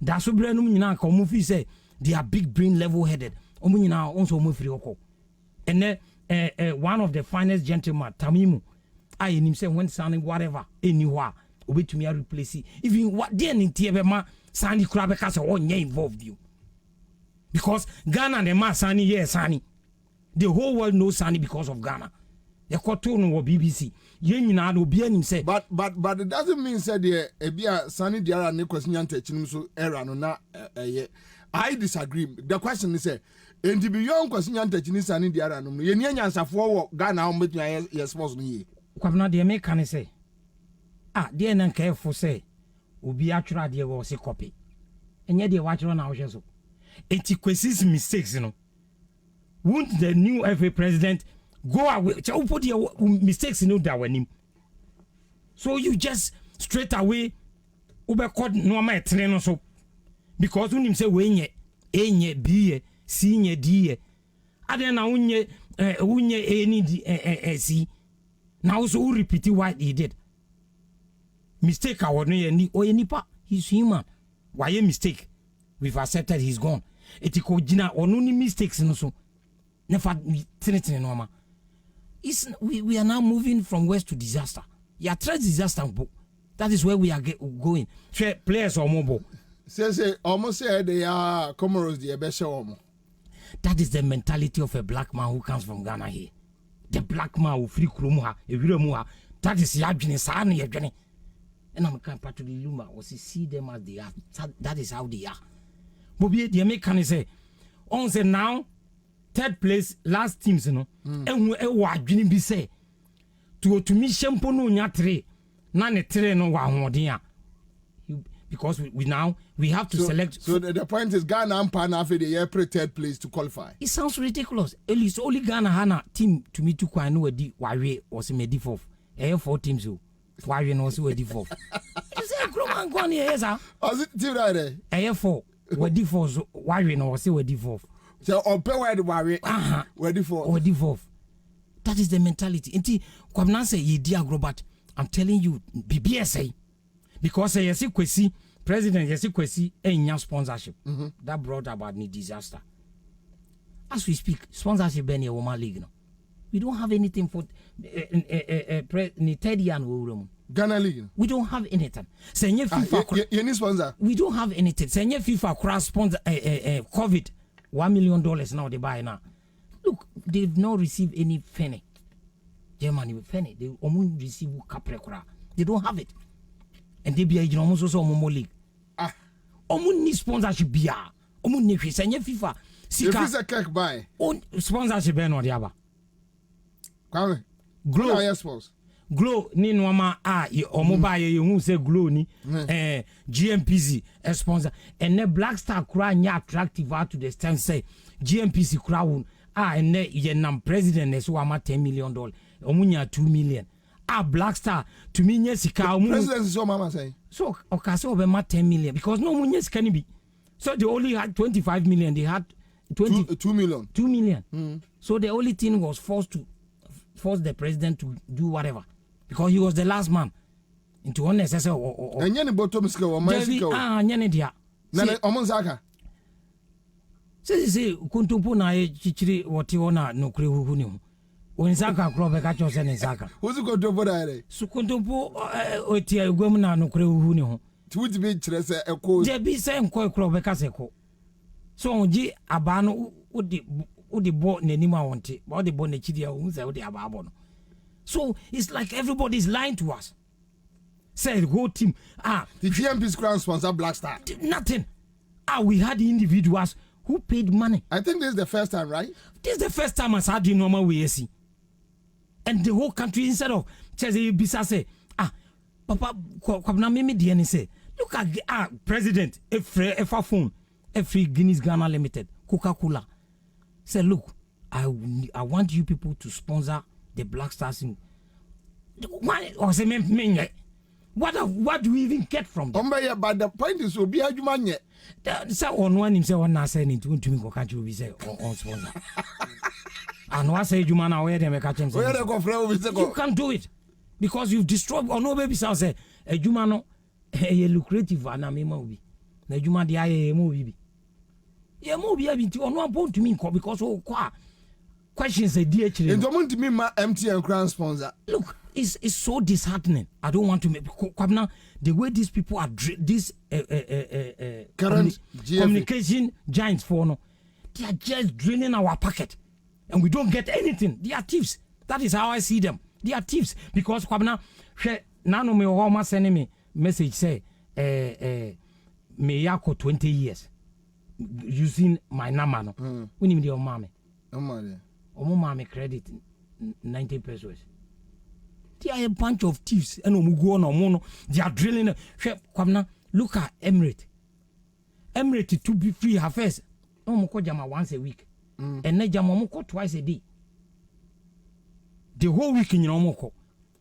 Da so bre no nyina ka omo fi say they are big brain level headed. Omo nyina on so omo free oko. And one of the finest gentlemen Tamimu I him say when sounding whatever anywhere obi to me replace even what there in Tiebema Sani Krabeka say one year involved you because Ghana the man Sani yes Sani the whole world knows Sani because of Ghana the cartoon or BBC yen na do be him say but it doesn't mean say the ebia Sani Diara ne question antechinum so era no na I disagree. The question is say and the beyond question antechinum Sani Diara no ye nya nyansafo Ghana o metua yes boss no ye Kwabena de me kan say de na careful say obi atwura de wo se copy enye de watchro na wo so enti Kwesi's mistakes you know won't the new FA president go away cha put your mistakes no da wanim so you just straight away ube code no ma etre no so because unim say we enye b c nye d ade na unye any c now so repeat what he did mistake I would know nipa he's human why a mistake we've accepted he's gone etiko jina onuni mistakes no so never tinitin normal it's we are now moving from west to disaster yeah threat disaster that is where we are going players or mobile say almost say they are Comoros the best that is the mentality of a black man who comes from Ghana here the black man who free krumuha ewiremuha that is yadwene saa na yadwene and I'm kind part of the Luma was see them as they are. That is how they are. Bobie, the American say, on say now, third place, last teams, you know, and we be say to me shampoo no nyatre, none tre no wa because we have to select. So the point is Ghana and Pan after the year third place to qualify. It sounds ridiculous. At least only Ghana Hana team to me to quite know a D Wari was a fourth. 4 teams who. Why you know so we default? You say Roman go here, sir. Was it team right there? A4 we default. Why you know say we default? So on pay where the worry. We default. We default. That is the mentality. Inti Kwabena say ye dear Robert. I'm telling you, BBSA because yes Kwesi president yes Kwesi enya sponsorship. That brought about the disaster. As we speak, sponsorship be near Woman League now. We don't have anything for Ghana League. We don't have anything. Say FIFA. You need sponsor. We don't have anything. Say FIFA cross sponsor COVID $1 million now they buy now. Look, they've not received any penny. Germany, Fenny, they almost receive Caprecora. They don't have it. And they be almost also Momo League. Need sponsorship bia. Need FIFA. Sika. If it's a cake buy. Sponsorship no diaba. Kwame. Glow. I suppose. Glow ni nwama buy you say Glow ni GMPC sponsor and the Black Star kura nya attractive out to the stand say GMPC kura won and ye nam president is wama $10 million omunya $2 million Black Star to me nye sika president is what mama say so okase obema $10 million because no munya sika ni bi so they only had 25 million they had 2 million 2 million so the only thing was force the president to do whatever because he was the last man into unnecessary and any bottom skill or my skill nyene dia na omonzaka say kuntumpo na chichiri woti ona nokure huhu ni onzaka kro be ka chose ne zaka who's kuntumpo da re su kuntumpo oti agwam na nokure huhu ni ho ti wuti be kire se eko je bi se nko kro be ka se ko so onji aba no odi bo n'anim a wonte ba odi bo na chidi a hu se odi aba abo no so it's like everybody's lying to us. Say the whole team. The GMP's crown sponsor Black Star. Nothing. We had individuals who paid money. I think this is the first time, right? This is the first time I saw the normal way see. And the whole country instead of Bisa say, Papa Kwabena mimi diani say, look at President every phone, every Guinness Ghana Limited, Coca-Cola. Say, look, I want you people to sponsor the Black Stars in what do we even get from them? But the point is, Obi Ajumanye. So on one himself, one not saying to me, go catch you, we say, on sponsor. And what say Jumana, where they make a change? You can't do it because you've destroyed, or no baby, so say, a Jumano, a lucrative, and a movie. The Juma, the I movie. Yeah, movie, I've been to one point to me because, questions a DH. And don't to me, my MTN crown sponsor. Look, it's so disheartening. I don't want to make Kwabena the way these people are this current communication giants for no, they are just draining our pocket, and we don't get anything. They are thieves. That is how I see them. They are thieves because Kwabena, nano me homa sending me message say me yako 20 years using my number no. We need your mommy. Mommy credit 90 pesos. They are a bunch of thieves. And they are drilling. Look at Emirate. Emirate to be free her first. Once a week. And then Jamamoko twice a day. The whole week in Yomoko.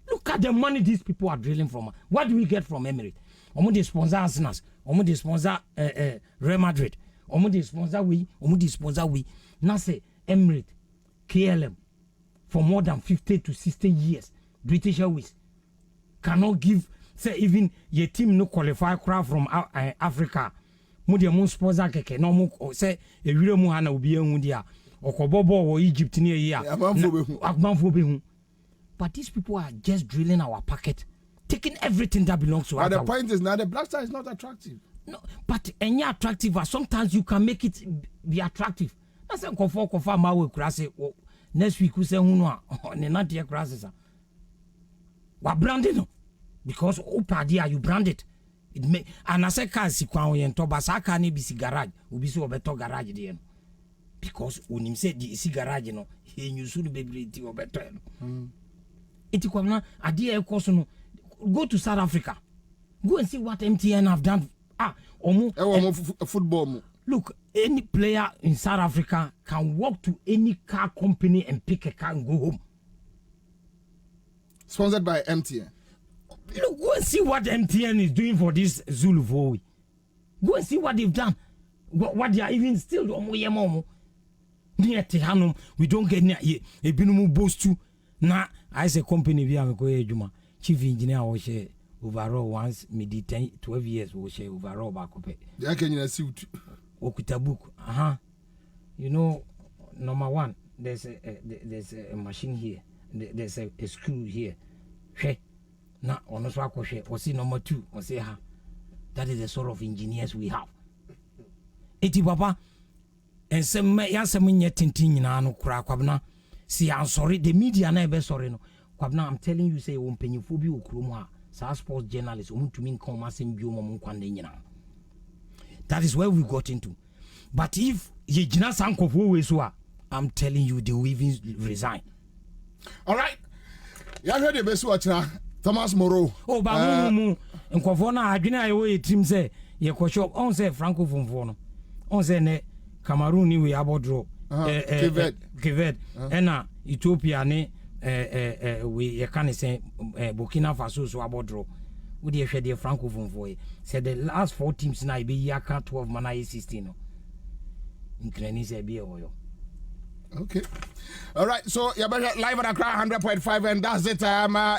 Look at the money these people are drilling from. What do we get from Emirate? They sponsor Arsenal. They sponsor Real Madrid. They sponsor we. Now say Emirate, KLM, for more than 50 to 60 years. British Airways cannot give, say, even your team no qualify crowd from Africa. Mudia mon sponsor keke no mo say e wire mu ha na obi ehun dia okobobo or Egypt near here. But these people are just drilling our pocket, taking everything that belongs to us. But the point is now the Black Star is not attractive. No, but any attractive, sometimes you can make it be attractive. That's a kofa ma we krase next week we say hunu a ne na de krase. Wa branding because opadia you brand it may and as a car si kwan yen to basa car ne bi si garage obi so obeto garage de no because onim say di si garage no he nyusu no bebre ti obeto no iti kwamna ade e course no go to South Africa, go and see what MTN have done. Football mo. Look, any player in South Africa can walk to any car company and pick a car and go home. Sponsored by MTN. Look, go and see what MTN is doing for this Zulu Voe. Go and see what they've done. What they are even still doing. Near Tehanum, we don't get near here. A binumu boast to na. I say company we have a Juma. Chief engineer was share overall once maybe 12 years was share overall back up. I can see Okuta book. You know, number one, there's a machine here. There's a screw here. Now, on us, or see number two, or say, that is the sort of engineers we have. Eti papa, and some yasamin yet tintin no crack. See, I'm sorry, the media never sorry. No, Kwabena, I'm telling you, say, won't penny for you, Kruma, sa sports journalists, won't to mean come as in Biomon Kwandina. That is where we got into. But if you jina sanko for I'm telling you, they will even resign. All right. You heard the best watcher, Thomas Moreau. Oh, but and Kwavona, I didn't know a team say, ye shop on say Franco Fonfono. On say ne Cameroon, we abodro. Kivet. And Ethiopia, ne we can say Burkina Faso, so abodro. Would you share the Franco Fonfoy? Said the last 4 teams now be Yaka 12 Mana 16. In Crenise be oil. Okay. All right. So you better live on Accra 100.5 and that's it.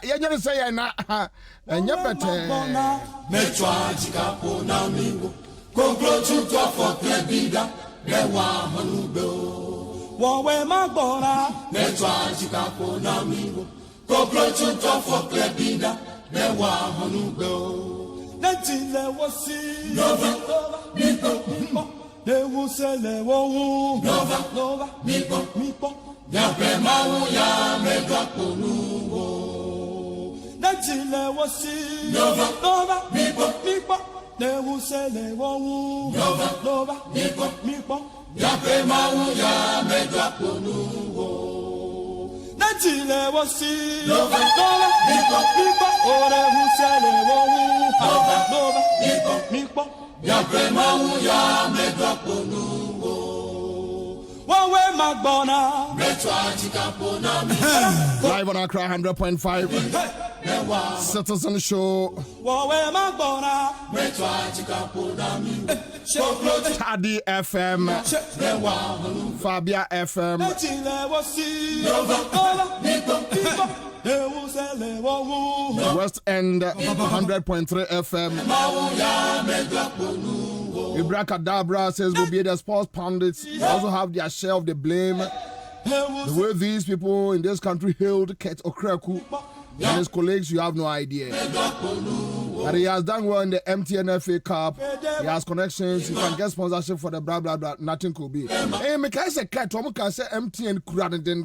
You just say na and you better. They will sell a woo, Nova, Mipo, Yapemawu ya Megaponugo. Natile was see, Nova, Mipo, they will sell a woo, Nova, Mipo, Yapemawu ya Megaponugo. Natile was see, Nova, Mipo, or they will sell a woo, Nova, Mipo. Yapemawu ya Megaponugo. Wawe Magbona. Live on Accra 100.5. Citizen Show. Wawe Magbona. Tadi FM. Fabia FM. West End 100.3 FM. Ibrakadabra says will be the sports pundits also have their share of the blame. The way these people in this country hailed Ket Okraku and his colleagues, you have no idea. But he has done well in the MTN FA Cup. He has connections. He can get sponsorship for the blah blah blah. Nothing could be. Hey, me can say Ket. Tom can say MTN Kuran den.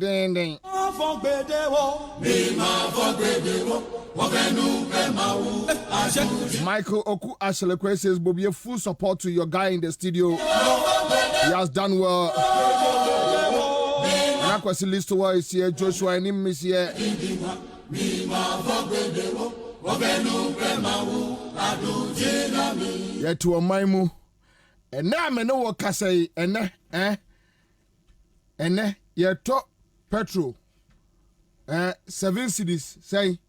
Michael Oku Ashelekwe says, Bobie, full support to your guy in the studio. He has done well. Nakwasi Listowa is here. Joshua and him is here. Yet to a maimu. And now I know what can say. And you talk petrol. 7 cities say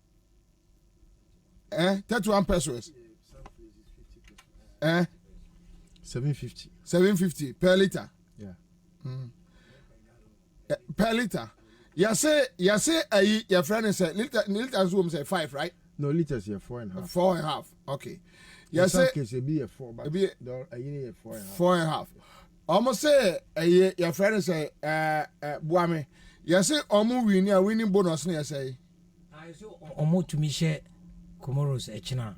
31 pesos. 750 per liter. Yeah. Per liter. You say your friend is liters room say 5, right? No, liters here 4.5. 4.5. Okay. You say case it be a 4, but be a 4.5. 4.5. Almost say your friend say Buame. You say winning bonus near say. I so almost to me share Comoros Echina.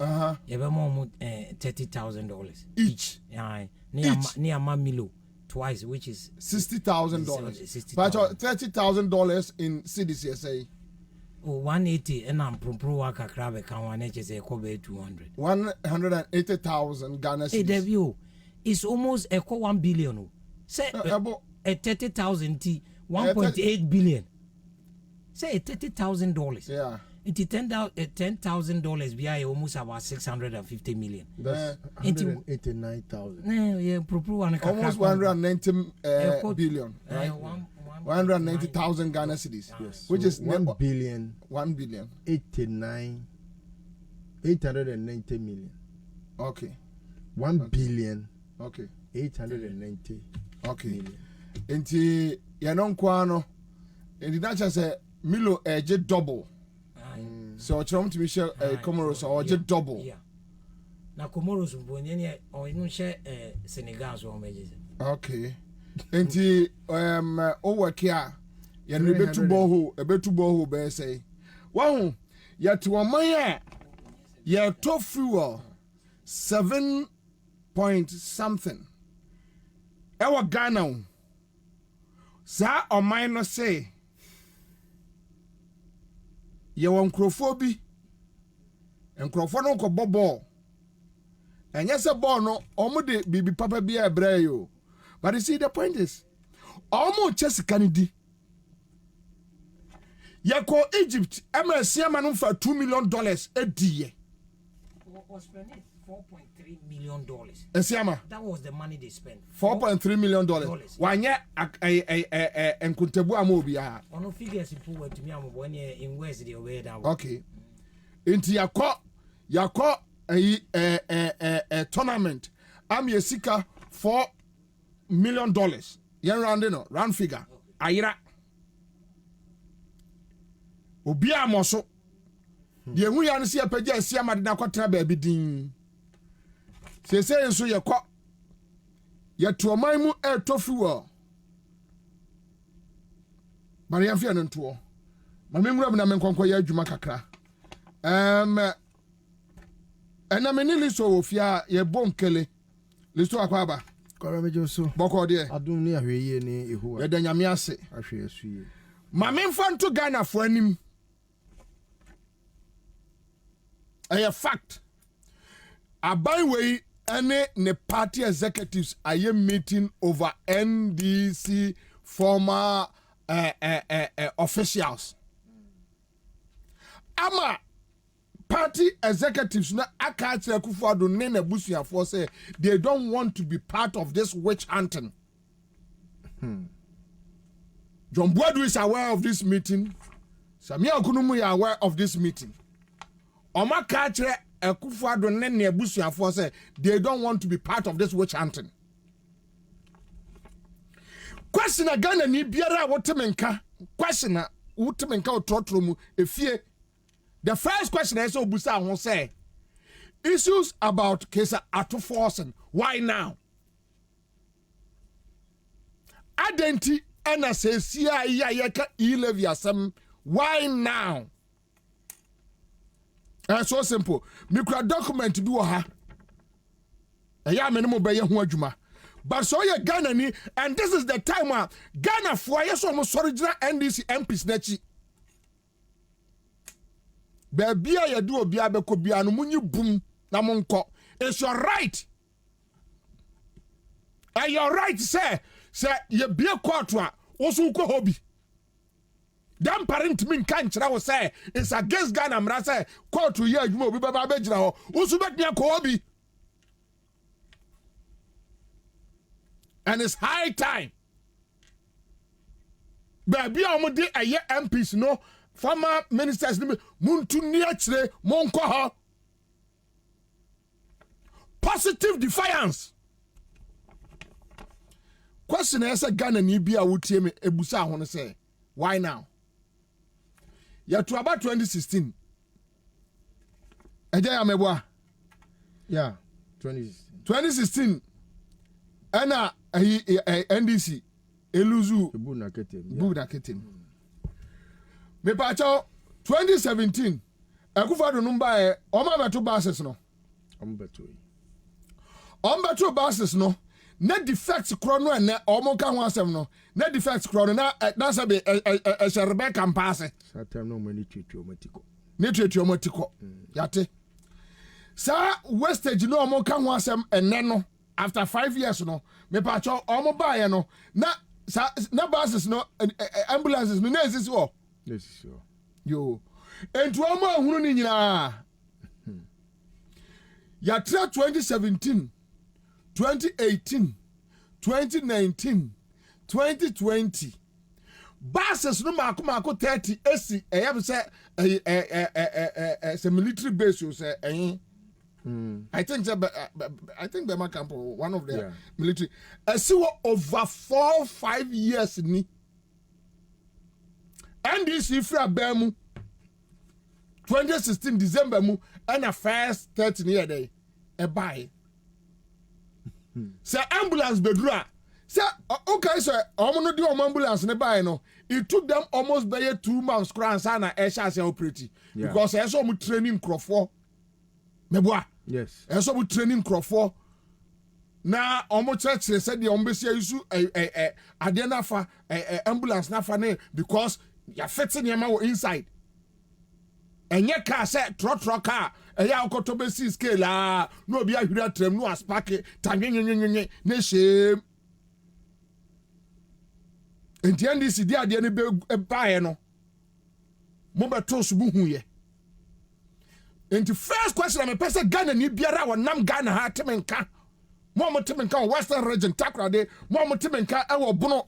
Yabamo $30,000 each. Yeah, near Mamilo twice, which is $60,000. But $30,000 in cities, you say. 180 and I'm pro worker crab can one say 200. 180,000 Ghana cedis. Hey, Devio, it's almost a 1 billion. Say a 30,000 T. 1.8 billion. Say $30,000. Yeah. It is $10,000 BI almost about 650 million. That's 189,000. Yeah, almost 190 billion. Right? 190,000 Ghana cedis. Yes. Which so is 1 billion. 890 million. Okay. 1 billion. Okay. 890 million. Enti Yanonquano, and the Dutch say Milo jet double. So Chrom to Michelle Comoros or jet double. Yeah. Now Comoros or you share Senegal or majors. Okay. Enti over here, Yan betu boho be say. Wow, yet to a maya, ya top fuel 7 point something. Our Ghana. Sa or minus say ye won nkrofo bi nkrofo no ko ball and yes a ball no omo de bibi papa bi e bra yo. But you see the point is omo chesi kanidi yako Egypt emra siama no for $2 million ediye. Was spent $4.3 million. Esiama. That was the money they spent. $4.3 million. Wanye enkuntebu amobi a. Ono figures improve to me am when in West the way that. Okay. Inti yako a tournament. Am yesika $4 million. Yen round no, round figure. Ayira. Obi amoso. Die hu ya no se apagya asia made na kwatra ba bi din. Sese nso ye kɔ. Ye to man mu e tofi wo. Maria fia no nto. Ma me nwura bi na me nkonkɔ ya adwuma kakra. Ena me ni liso wo fia ye bonkele. Liso akwaba. Kora me joso. Boko de. Adum ni ahweye ni ehuwa. Ye da nyame ase. Ahwe asuye. Ma me mfa nto Ghana fo anim. A fact. Abai any ne party executives are meeting over NDC former officials. Ama party executives na akati akufado nene busuya for say they don't want to be part of this witch hunting. John Boadu is aware of this meeting. Samia Okunumu is aware of this meeting. Oma kachre Akufado nene abusuafo say they don't want to be part of this witch hunting. Question Ghana ni biara wotemenka. Question wotemenka otrotro mu efie. The first question is obusa ho say issues about Kesa Atoforsen. Why now? Adenti ena say sia ya yeka e-levy asem. Why now? It's so simple. Mikra document bi wo ha. Eya me no be ye ho adwuma. But so ye Ghana ni, and this is the time where Ghana for ye so almost original NDC MPs nachi. Baby ya do obi abeko bia no munyi boom na monko. It's your right. And your right say ye be court wa osu ko hobi. Them parent mean can't was say it's against Ghana. Mra say court to year you be baba bejina ho. Usu bet nya ko obi. And it's high time. Baby omode aye MPs no former ministers ni muntu ni akire monko ha. Positive defiance. Question is Ghana ni bia wotie me ebusa ho no say why now? Ya to about 2016. Eja meboa. Yeah, 2016. 2016. Ana NDC eluzu Bu na ketem. Bu na ketem. Me pa cho 2017. Akufado numba e o ma beto bases no. Ombeto bases no. Na defects kro no na omo ka ho asem no. Na defects kro no na sabe Rebecca mpase. Satam no mani twetwe omatiko. Ni twetwe omatiko. Yate. Sa wastage no omo ka ho asem enne no after 5 years no me pa cho omo baaye no na buses no ambulances no na exist wo. Yes sir. Yo. Entu omo ahunu ni nyina. Ya tra 2017 2018, 2019, 2020. Bases no mako 30 AC. Have say military base. You say I think Bema Camp one of the military. I see what over 4-5 years ni. NDC fra Bemu 2016 December mu and a first 13 year day. A buy. Say ambulance bedura. Say okay, sir. No do ambulance ne buy no. It took them almost by 2 months crown sana esha say operate because I saw mu training crofo. Meboa. Yes. I saw mu training crofo. Na omo church said the ombesi use adena fa ambulance na fa ne because you fitting him inside. enye car say trotro car eya okoto be see scale no obi ahwira tram no aspake tanwenwenwenwe ne shame enti NDC di ade ne be baaye no mo beto so bu huye enti first question am person Ghana ni biara wonam Ghana ha temenka mo temenka Western region takrade mo temenka e wo bono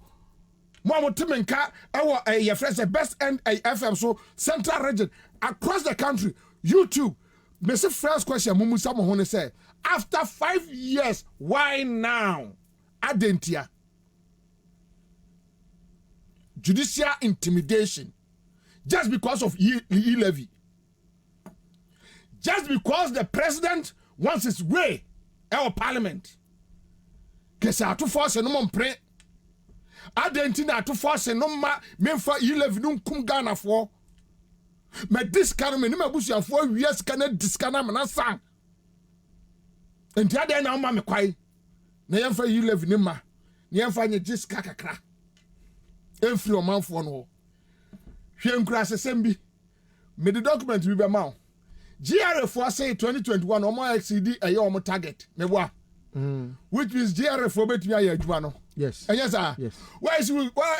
mo temenka e wo your friends the best end FM so central region across the country YouTube me say first question mo musa mo ho say after 5 years why now adentia judicial intimidation just because of e-levy. Just because the president wants his way our parliament. Kesa to force no mon pre. Adentina to force no ma memfa e-levy no kum Ghana for. Me discount me no mabusia for years can discount na sang. Enti ade na ma me kwai. Na yemfa e-levy ni ma. Na yemfa nye jiska kakra. Every man for no. Hwem kura sesembi. Me the document we be ma. GRF for say 2021 omo exceed aye omo target. Me boa. Which means GRF for betimi aye adwuma no. Yes. And yes sir. Yes. Why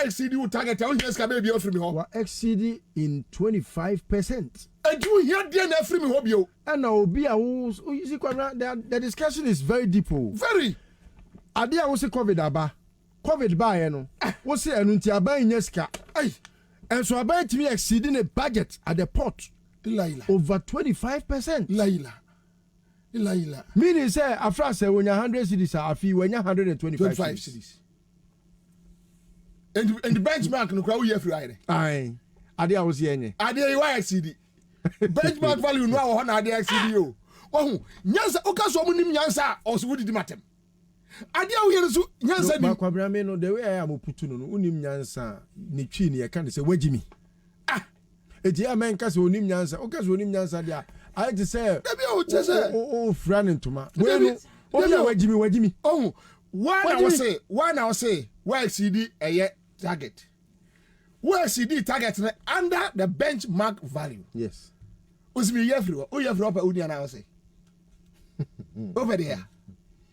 exceed you target? You just can be offer me ho. Wa exceed in 25%. And you hear dey na free me ho bio. And now obi a wo you see the discussion is very deep. Very. Ade a wo say COVID aba. COVID ba ye no. Wo say enu nti aba nya sika. Ai. And so aba timi exceeding a budget at the port. Over 25%. Ila. Meaning say after say when 100 cities are afi when 125 cities. And the benchmark no kwa we here free ide. Aye. Ade a wo say enye. Ade you exceed. Benchmark value no a ho na ade exceed yo. Ohu, nyansa okaso omunim nyansa oso wudi matem. Ade a wo here so nyansa ni. Kwabena me no the way I am putu no unim nyansa ni twi ni e kan say wagimi. Eti amen kase onim nyansa o kase onim nyansa dia I just say Baby o chese o friend ntoma we no o bia wagimi oh one I will say where CD a target where CD target under the benchmark value. Yes Usimi yefri o yefri pa uni na say over there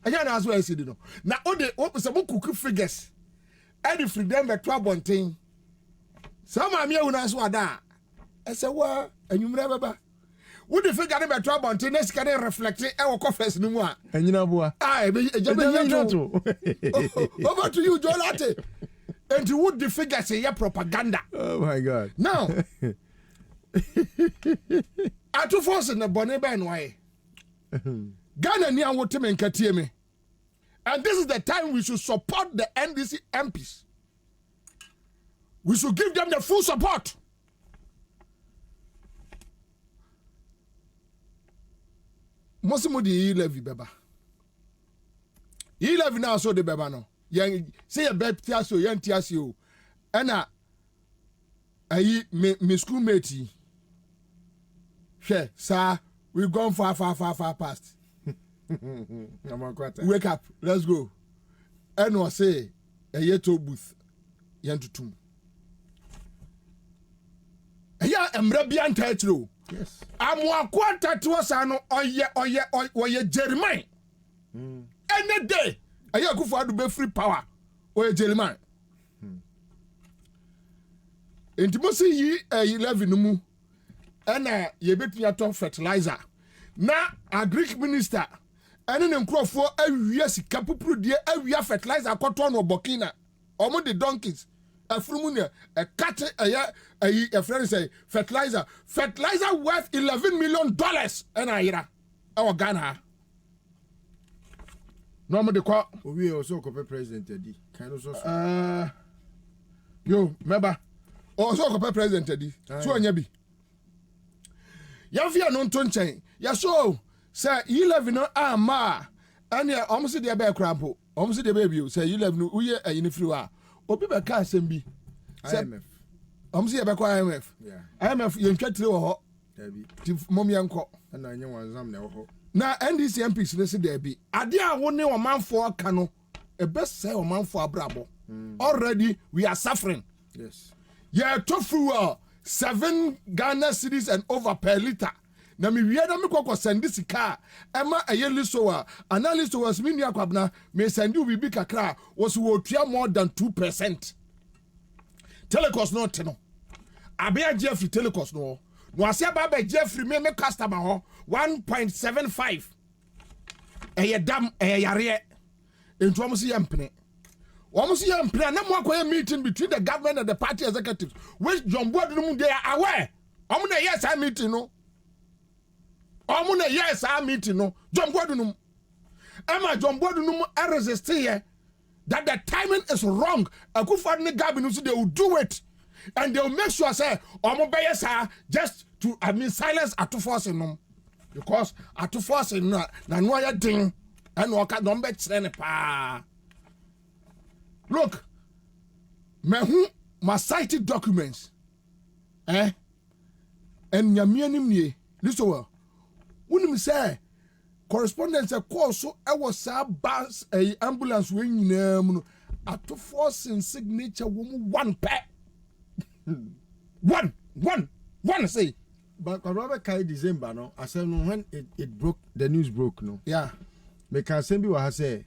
anya na aso CD no na o de o se mo kuku figures any freedom be 12 bonten some amia una so ada ese wa anyumra baba wo de figure na be 12 bonten na sika dey reflect e wo confess no mu a anyina boa over to you Jolate and you would the figure say your propaganda. Oh my God. Now atu force na bone ben why Ghana ni an wote men katie me. And this is the time we should support the NDC MPs. We should give them the full support. Mosimo di levy beba. Yi levy na so de beba no. Yen say your bet tiaso yen tiasio. Ena ayi me schoolmate. She sir, we've gone far past. Wake up, let's go. And was say a yeto booth yen tutum. Aya emrebian tetro. Yes. Amwa kwanta tuosano oye Jeremiah. Any day aya kufu adu be free power oye Jeremiah. Intimosi yi 11 mu ena ye betumi aton fertilizer na agric minister ene ne nkrofo awia sika pupuru die awia fertilizer akoto no Burkina omo the donkeys afrumu ne a cat a friend say fertilizer worth $11 million and ayira our Ghana no mo de kwa we also copy president edi kind of so yo remember also copy president edi so anya bi ya via no nto nchen ya so say 11 no ama ane omo de be krampo omo de be bi say 11 no uye ayini free wa obi be ka asem bi IMF omo se be kwa IMF IMF ye ntwatire wo ho dabi ti mom yanko na anya wanzam na wo ho na NDC MPs ne se dabi ade a wo ne o manfo aka no e be say o manfo abrabo already we are suffering. Yes Yeah, tofu 7 Ghana cedis and over per liter. Na mi wiye na mi kwa sendi sika ema eye lisowa analyst was mi nua Kwabena me sendi u bibi kakra was wo tua more than 2%. Telecos no teno abia Jeffrey Telecos no asia baba Jeffrey me customer ho 1.75 eye dam eye yare entu omusi yempene na mo akoya meeting between the government and the party executives which John Boadu no they are aware omo na yes I meeting no omo na yes I meeting no John Boadu no Emma John Boadu no resist here that the timing is wrong. Akufo ne Gabi so they will do it and they will make sure say omo be yes just to silence Atufo no because Atufo na no ya din and waka don be kire ne pa. Look, mehu my cited documents and nyamianim nie listen well unim say correspondence a call so I was a bus a ambulance when you at force in signature woman one pack one say but Robert Kai December no I said no when it broke the news broke no yeah me can be what I say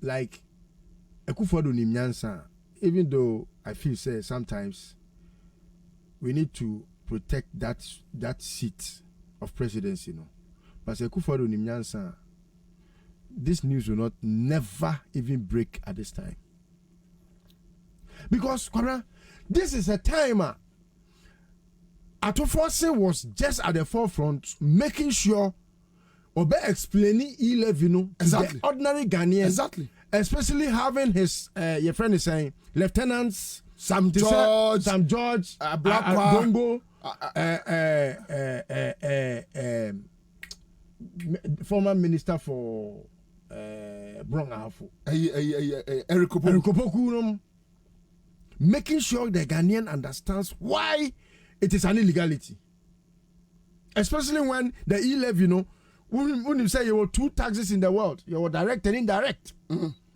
like Akufo-Addo nim nyansa even though I feel say sometimes we need to protect that seat of presidency, but Akufo-Addo nim nyansa this news will never even break at this time because this is a time Atufo was just at the forefront making sure Obe explaining E11 to the ordinary Ghanaians. Exactly. Especially having his your friend is saying Lieutenants Sam George, Bongo, former minister for Brongafo, Eric Opoku, making sure the Ghanaian understands why it is an illegality. Especially when the E11, when you say you have 2 taxes in the world, you have direct and indirect.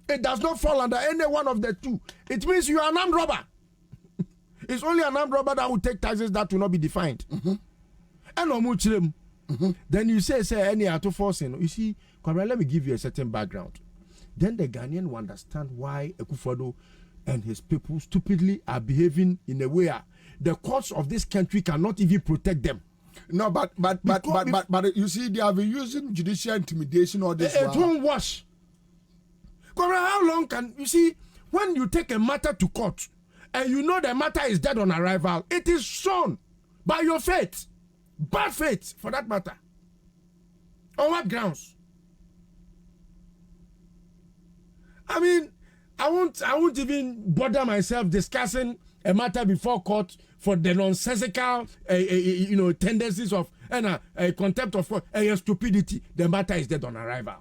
It does not fall under any one of the 2. It means you are an armed robber. It's only an armed robber that will take taxes that will not be defined. And then you say any auto forcing. You see, let me give you a certain background. Then the Ghanaian will understand why Akufo-Addo and his people stupidly are behaving in a way the courts of this country cannot even protect them. No, but you see, they have been using judicial intimidation all this while. It won't wash. How long can you see when you take a matter to court and you know the matter is dead on arrival? It is shown by your faith, bad faith for that matter. On what grounds? I mean, I won't even bother myself discussing a matter before court for the nonsensical, tendencies of contempt of court, stupidity. The matter is dead on arrival.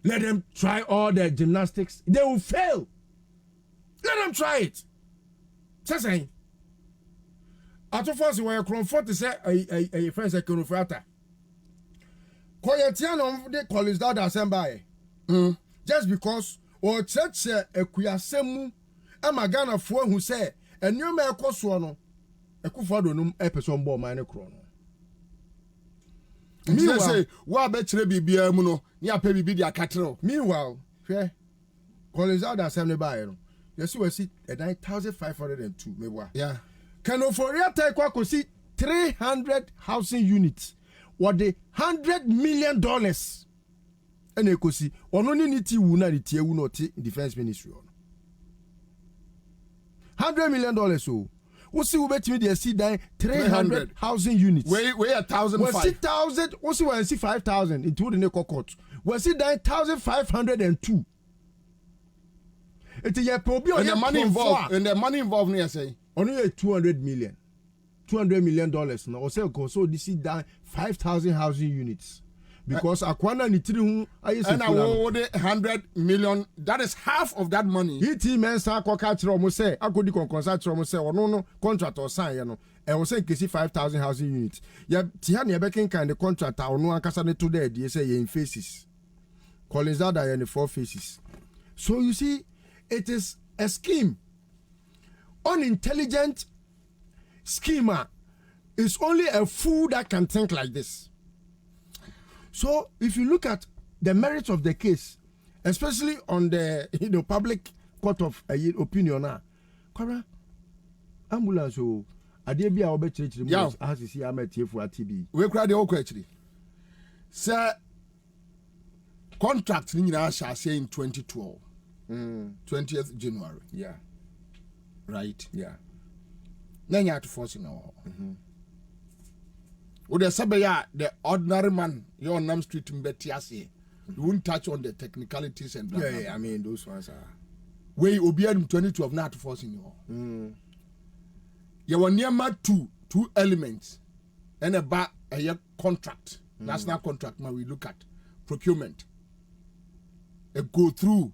Let them try all the gymnastics. They will fail. Let them try it. Say, Atufo were comfort to say a friend say Konofata. Koyetiano de college that assembly. Just because or church a kuyasemu Ghana for who say a new man coso no Akufo-Addo num epeson bo man kro no. Meanwhile, wa be kire bibia mu no ni apa bibi dia katero. Meanwhile, college that assembly by no. You see we see 9,502 mewa. Yeah. Kanoforia take kwa see 300 housing units. What the $100 million. And ekosi ono ni ti wu na ti ewu no ti defense ministry on $100 million so we see we betimi dey see dan 300 housing units we 1,000 we see 1,000 we see we see 5,000 it would the court we see dan 1,502 it is obi on the money involved and the money involved near say only $200 million no o say go so this is dan 5,000 housing units. Because Akwana Nitri and I would 100 million. That is half of that money. He men sa kwa catro mo say akodi kon contractual mo say no contract or sign no. E wo say kesi 5,000 housing units. Ya ti ha ne be ken kind the contract or no ankasa ne to there dey say ye in phases. Collins that are in the 4 phases. So you see it is a scheme unintelligent schemer. It's only a fool that can think like this. So if you look at the merits of the case, especially on the public court of opinion, ambulance ade bia obechirechire mu asisi amatie for TB. We kra de okwa achiri. Sir, contract ni nyina sha say in 2012. 20th January. Yeah. Right. Yeah. Nanya to force no. Would the sabaya the ordinary man your Nam Street mbeti ase. You won't touch on the technicalities and blah, blah, blah. Yeah, I mean those ones are we obiad in 2012 not to force no. You were near two elements and a contract. National contract man we look at procurement. Go through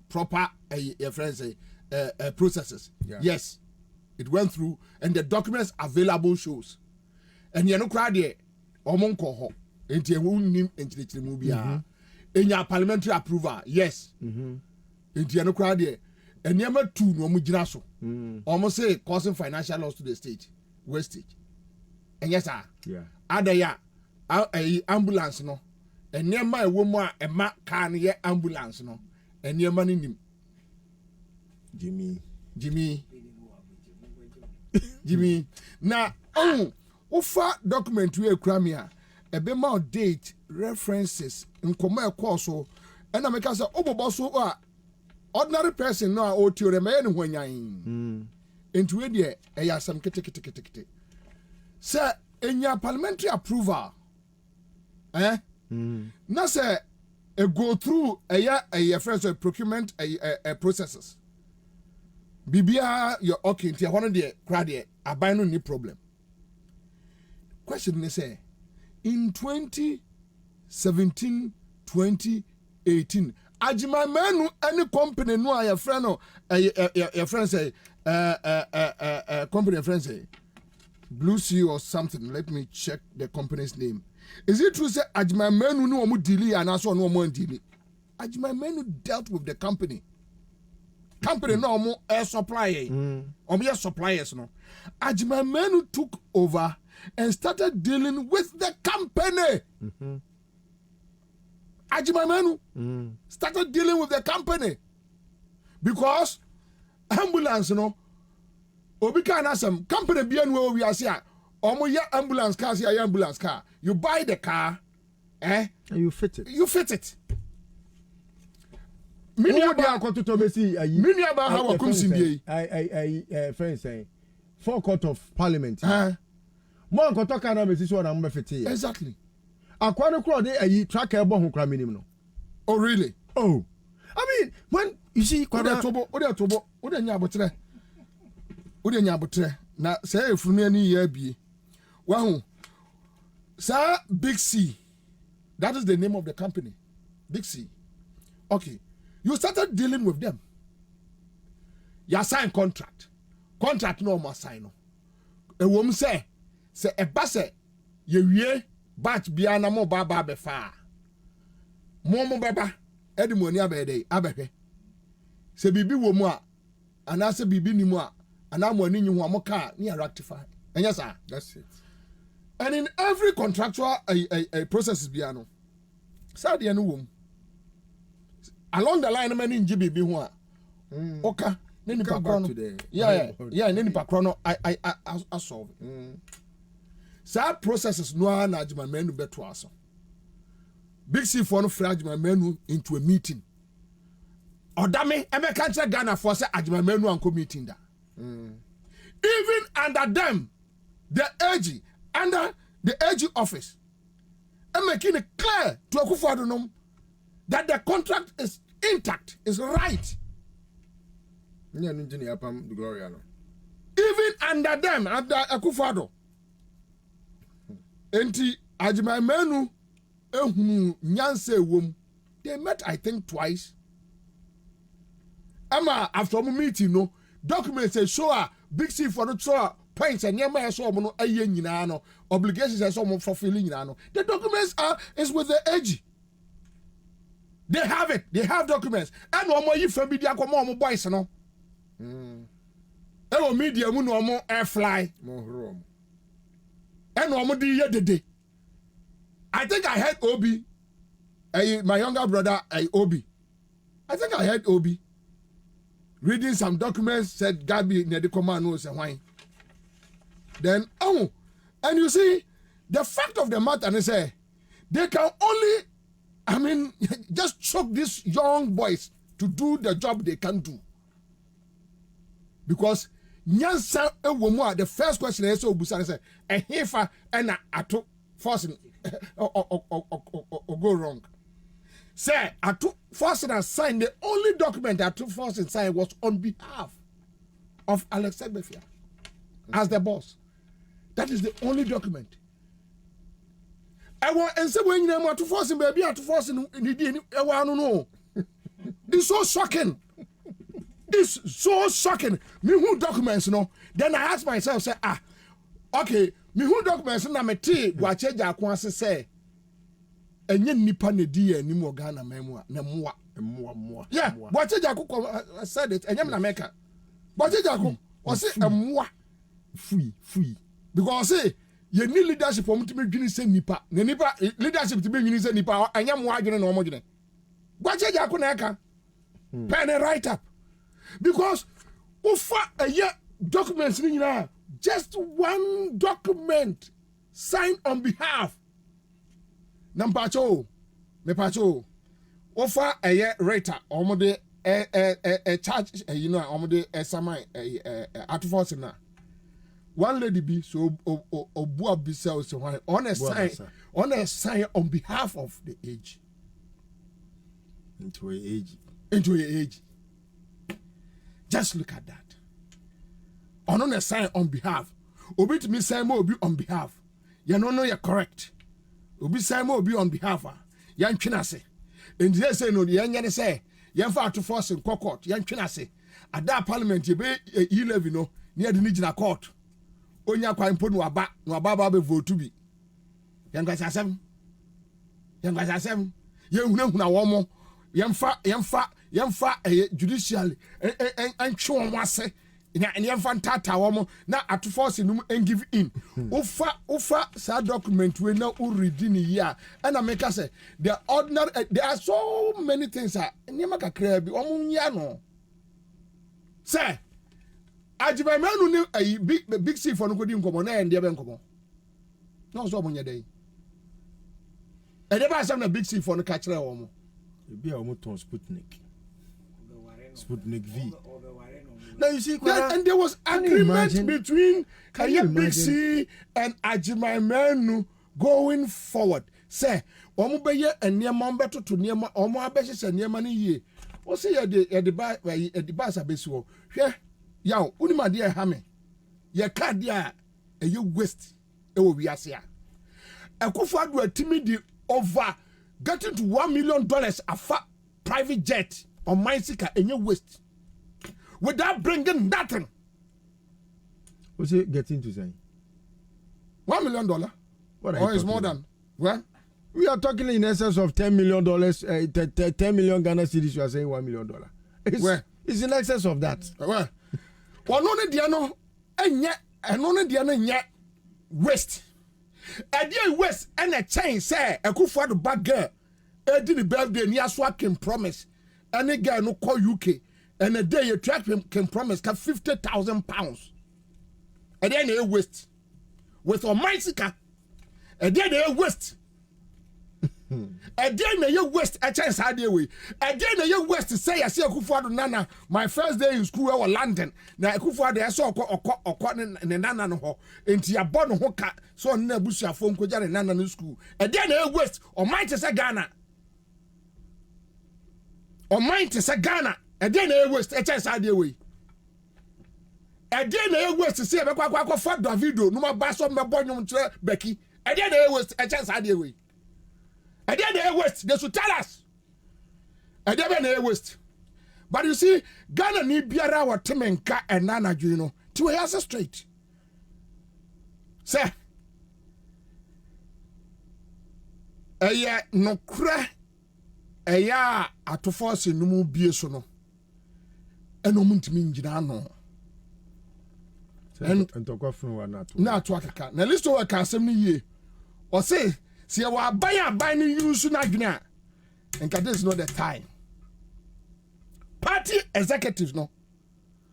proper processes. Yeah. Yes, it went through, and the documents available shows. And you know, crowd omonko into a wound into movie. In your parliamentary approval, yes. Into a crowd and number two, no mujinaso. Almost say causing financial loss to the state, wastage. And yes, sir. Yeah. Other ya ambulance no. And near my woman a mat can ye ambulance no. And near money him. Jimmy. Now, offer document we cramia a be more date references in common course and I make us a ordinary person no o to remain when yain. Into it a some kitty. Sir, in your parliamentary approval, now say a go through a friends of procurement a processes. Bibia your okay into one of the crowd a buy no problem. Question is say in 2017, 2018, Ajima menu any company no your friend or your friend say company friend say Blue Sea or something. Let me check the company's name. Is it true say Ajima menu no mo delay and also no more delay? Ajima menu dealt with the company. Company no more air supply. Your suppliers no. Ajima menu took over and started dealing with the company. Ajima menu started dealing with the company because ambulance no. Obi can ask some company be anywhere we are here. Omo ya ambulance car, see ambulance car. You buy the car, and you fit it. Mini about how I come see I friend say forecourt of parliament. More kotoka na mesi so na mo fit. Exactly. Akwano kro de ayi tracker ebo ho kra minim no. Oh really? Oh. I mean, when you see kwada tobo, nya abotre. Nya abotre. Na say efunu ani ye bie. Wa hu. Sir Big C. That is the name of the company. Big C. Okay. You started dealing with them. You sign contract. Contract no more sign. A woman say a basse ye batch biana mo baba befa. Momo baba edimoni abede abehe. Se bibi wo mu a anase bibi ni mu a anamo ani nyi ho amoka ni rectify. And yes sir, that's it. And in every contractual process biano. Sa de no wom. Along the line many in GBB ho a. Oka neni pakrono. Yeah, neni pakrono I solve. Sa processes no na Ajima menu beto aso. Big C for no Ajima menu into a meeting. Odame Emeka nche Ghana for say Ajima menu anko meeting da. Even under them under the AG office and making it clear to Akufo-Addo that the contract is intact, is right. Even under them, under Akufo-Addo. Enti Ajima menu nyanse wom. They met I think twice. Ama after meeting no documents say show Big C for the show points and yama so no aye nyina no obligations say so fulfilling nyina no. The documents is with the AG. They have it. They have documents. And one more you from media come on boys no. Ewo media mu no omo air fly. And omo di ye dede. I think I heard Obi. My younger brother, Obi. I think I heard Obi reading some documents, said Gabi near the command knows and why. Then, and you see, the fact of the matter is, they can only, just choke these young boys to do the job they can do. Because, the first question is, say, a heifer and a to forcing or go wrong. Say, I took forcing and signed the only document I took forcing signed was on behalf of Alex Sebefia as the boss. That is the only document. I want and say when you want to forcing baby to forcing I want to know. It's so shocking. It's so shocking. Me who documents no. Then I ask myself, say, okay, me who documents na me tea wache jakwanse say. Enye nipa ne di ani mo Ghana memua na moa. Yeah, wache jako said it. Enye na meka. Wache jako o say emoa free. Because say you need leadership for me to be dwini say nipa. Ne nipa leadership to be dwini say nipa enye mo adwene na omo dwene. Wache jako na eka. Pen it right up. Because ufa documents ni nyina just one document signed on behalf. Nampacho, me pacho. Offer a rater, omode charge, omode samai at force na. One lady be so obua be so on a sign on behalf of the age. Into a age. Just look at that. On a sign on behalf. Obi to me say more be on behalf. You know you're correct. Obi say mo obi on behalf yan twena se and they say no yan yan say yan fa to force in court yan twena se at that parliament ye be 11 no near the regional court onya kwan po no aba be vote bi yan ga sasem yan huna wo mo yan fa judicial and twe won ase and yan fantata womo na at force num and give in ufa sa document we na read in here and I make us say the ordinary there are so many things nyema kakra bi omunya no say ajiba manu ni big C for no kodi nkomo na ende be nkomo no so omunya dey e dey ba sam na big C for no ka kire womo e bi a womo ton Sputnik V. Now you see, and there was agreement between Big C and Ajimai going forward. Say, Omubeye and near Mombeto to near Omoabesis and near money ye. Or say at the Basa Besuo. Here, yow, Unima dear Hammy. Ye can't dear a you waste. It will be as ya. A Kufad were timid over getting to $1 million a private jet on my sicker and your waste. Without bringing nothing. What's it getting to say? $1 million. What or is more than? Well, we are talking in essence of $10 million. 10 million Ghana cedis. You are saying $1 million. It's in excess of that. Well, only Diano and yet, and only Diana yet waste. A dear waste and a chain say a coup for the bad girl. A did the birthday near Swakin promise. And a guy no call UK. And a day you track him can promise £50,000. And then they waste. With a bicycle. And then they waste. And then they waste a chance idea way. And then they waste to say I see a Kufuado Nana. My first day in school was London. Now Kufuado I saw or cotton and Nana no into your bottom hooker. So Nebusia phone Koja and Nana in school. And then they waste or might say Ghana. Or might say Ghana. And then they waste a chance idea way. And then they waste to say a quack for Davido, no more bass on my bonum Becky. And then they waste a chance idea way. And then they waste, they should tell us. And then they waste. But you see, Ghana need Biara or Timenka and Nana, you know, to answer straight. Say, no cra, at to force in no more beer so no. And no munt mean no. and talk from one not to akaka na list o ka asem ni yie o say se wa aban ni use na adwena and this is not the time. Party executives no.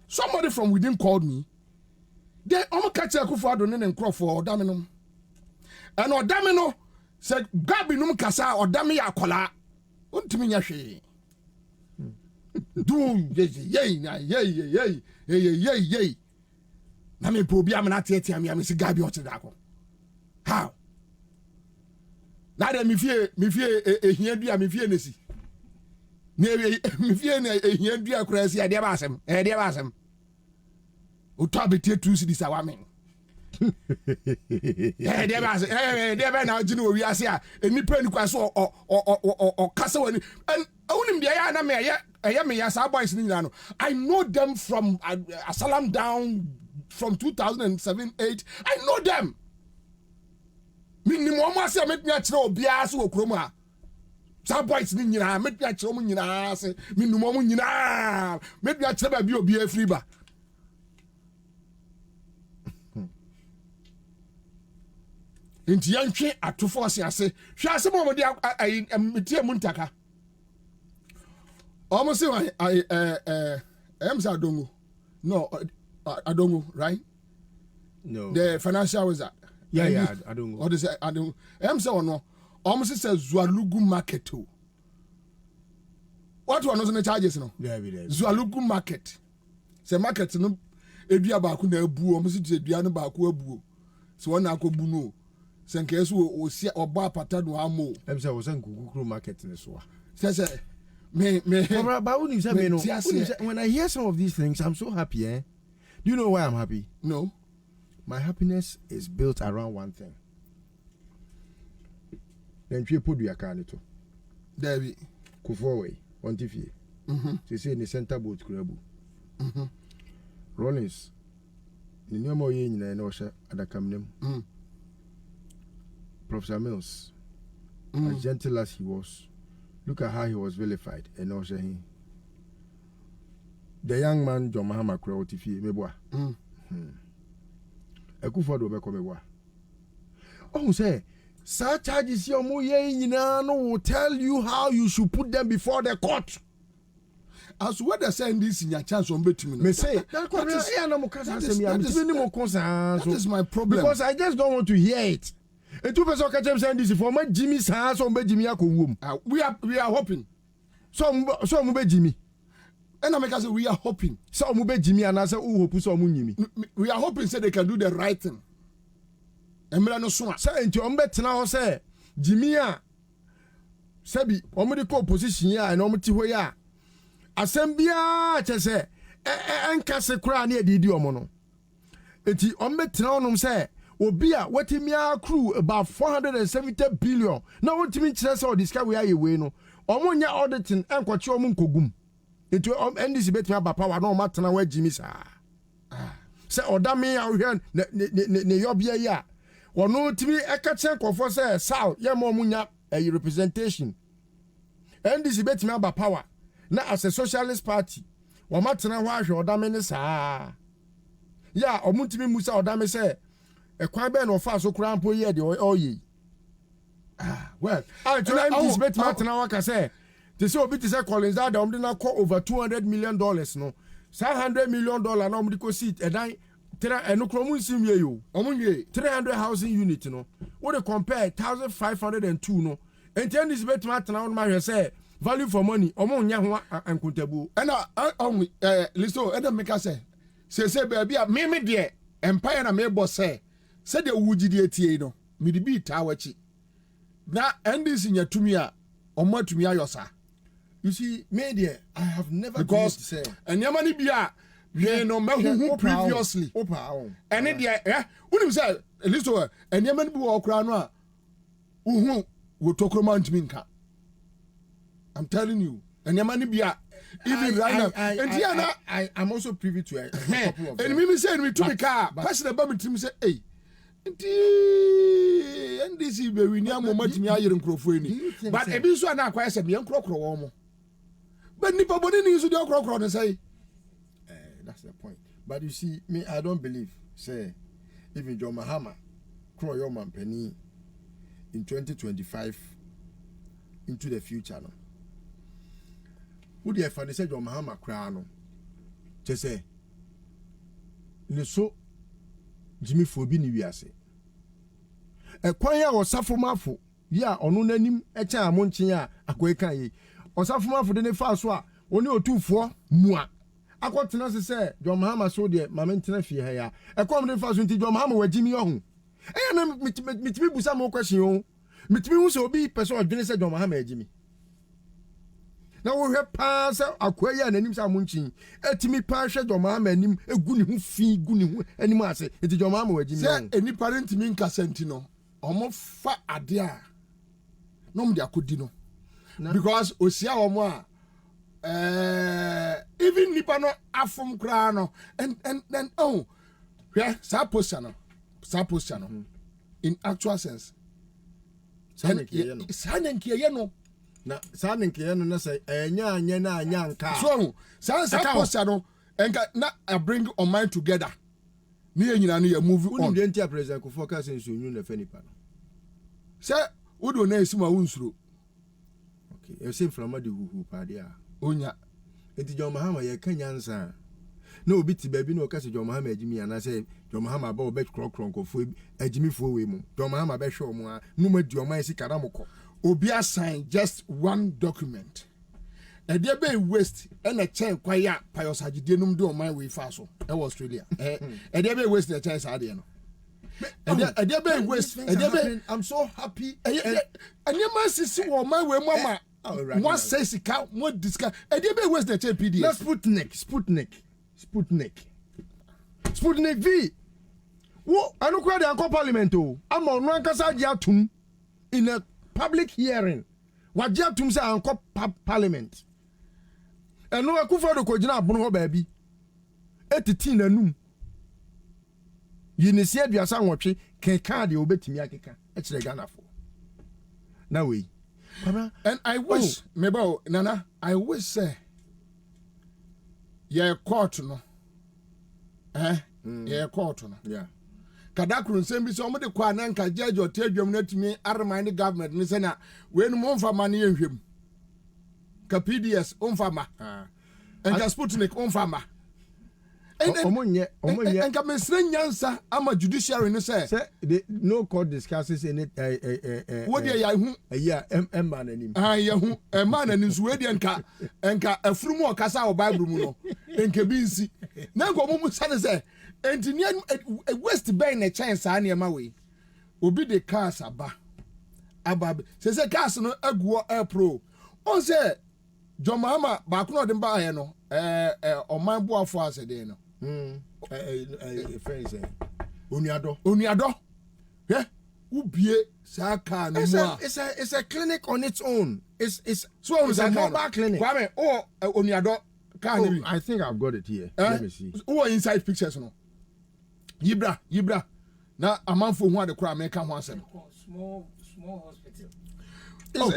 Somebody from within called me. They almost catch a kufu adon and crop for Odamino. And Odamino said, Gabi num kasa Odami akola. Untimi yashi. Do yay. Na me probi am na tieti am ya me si Gabi otidako. How? Na de me fie ehia dua me fie nesi. Me fie na ehia dua kura si ade ba asem. O tabeti 2 cities awamen. Ade ba asem. De ba na ginu owi ase a enipa ni kwaso o kasa wani. And onim dia ya na me ya me ya sa boys ni no. I know them from Asalam down from 2007-8. I know them. Minimum ase metnya kire obia ase okrom a sa boys ni nyina metnya kire mo nyina ase minimum nyina metnya kire ba bi obia free ba inti yantwe atofo ase hwe ase mo de metie mu ntaka almost say Ansah Adongo no Adongo right no the financial wizard. Yeah, I don't know. What is it? I don't. Ansah or no? Almost says Zualugu market too. What one was in the charges no? Yeah, Zualugu market. Say market no. Edua ba ku na ebu. Almost say edua no ba ku ebu. So one na ko bu no. Say nkesu o si oba apata no amo. Ansah was in Kukuru market in so. Say me. But when I hear some of these things, I'm so happy. Do you know why I'm happy? No. My happiness is built around one thing. Then you put your car to David Kufuaway, on TV. They say in the center boat club. Rollins, the new more in the Osha at the Camden. Professor Mills, as gentle as he was, look at how he was vilified and Osha him. The young man, John Mahama Crow, TV, Meboa. Ekufo do be komewa. Oh say, such charges your moye no will tell you how you should put them before the court. As what they say this in your chance on between me say that is my problem because I just don't want to hear it. And 2 person catch saying this for my Jimmy's house on Jimmy Akom. We are hoping. So Jimmy. And I make us say we are hoping. So Jimmy and I say we are hoping say they can do the right thing. Emira no so. Say into now say Jimmy a Sebi omudi position ya and omti ho ya. Asembia che say enkase kura na edidi omo no. Enti ombetena onum say obi a watimi accrue about 470 billion. Now watimi kire say odisika we aye we no. Omo nya auditing enkwachi omo nkogum. Into NDC bet me about power no matter na Jimmy sa. Say Odami ahwe ne yobia ya. Wono timi ekache nkofo say Sal ye mo munya a representation. NDC bet me about power. Na as a socialist party, wo matter na ho ahwe Odami ne sa. Ya omutimi musa Odami say e kwan be no fa so kura mpo ye de oyi. Well, I to NDC bet matter na waka say they say obi say Collins that they na call over $200 million no. $100 million na omdi ko seat e dan eno kromu sim ye yo. Omunye 300 housing unit no. What they compare 1502 no. And then this bet matter na on my say value for money omunya ho ankuntabu. And listo and make us say baby me de empire na me boss say the wujidi etie no. Me di bi ta wachi. Na endis nya tumi a omo tumi ayosa. You see, media, I have never because say and yamani bia we no who previously. And it unim say listo and yamani bu okra no a uhu wo tokromant minka. I'm telling you. And yamani bia even right now. And I'm also privy to a couple of them. And me say me to me car. Pass the bum to me say, hey. And this is where we near moment me ayer nkrofo ni. But e bi so na akwa say me nkrokro wo mo. But nipa body ni so dey nkrokro no say. That's the point. But you see, me I don't believe. say even John Mahama crow your man penny in 2025 into the future no. Who the find say John Mahama cry no. Just say ne so Jimmy Fobi ni wiase. Ekwan ya osafomafo ya ono nanim echa amonkyen a akoekan yi. Osafomafo de ne fa so a oni otufo mua. Akotena se John Mahama so de mamentena fie ha ya. Ekom de fa so nti John Mahama wagimi ohun. Eya na mitimi busa mo question o. Mitimi hu se obi person odwene se John Mahama agimi. Na wo hwe pa se akoya nanim se amonkyen. Etimi pa hwe John Mahama anim egu ne hu fi gu ne hu anim ase. Nti John Mahama wagimi ohun. Se eni parent mi nkasenti no. Omo fa ade a no mo de akodi no. Because osia omo a even nipa no afom kra no and oh yeah sa posture no in actual sense sanenkiye no na sanenkiye no na say enya anya na anya nka so sa posture no enka na bring on mind together ni enyina no ya move on uni de president ko focus nso nyu na fa nipa no say wodo na esima wunsuro okay e say from the who party a onya enti John Mahama ye kanya nsa na obi ti ba bi na o ka se John Mahama agimi ana say John Mahama ba obet krokron ko fo agimi fo we mu John Mahama be hwe omo a no ma di omo esi kada moko obi assign just one document e dey be waste and a chain kwaya pious agide num de oman we fa so e Australia e dey be waste the chain sa de no e dey be waste e dey be I'm so happy and you must see wo man we mama what says it can what discuss e dey be waste the chain PDF let's Sputnik V wo anokwa de anko parliament o ama onu ankasa dia tum in a public hearing wagia tum say anko parliament eno akufo do kogina abono ho baabi etiti nanum yinisi aduasa nwotwe kenka de obetimi akeka e kire Ghana fo na we and I wish mebo nana I wish say ye court no ye court no yeah kadakuru nsem bi se omo de kwa na nka judge otadwam na timi armind government ni se na we no mfama na yenhwem ka PDS umfama enka Sputnik umfama omonye enka mesre nyansa ama judiciary no say no court discusses in it what dey ya hu yeah man anim ya hu man anim so we dey enka afurumu okasa o bible mu no enka bi nsi na nko mu sane say engineer west bay na chance ani ema we obi de cars aba say cars no aguo air pro on say John Mahama ba ko no de ba he no oman boafo asede no friends Oniado yeah ubie sa car no mo it's a clinic on its own it's so it's a mobile clinic Kwame Oniado car ni I think I've got it here let me see who inside pictures no yibra na amanfo hu ade kra America ho asem small hospital it's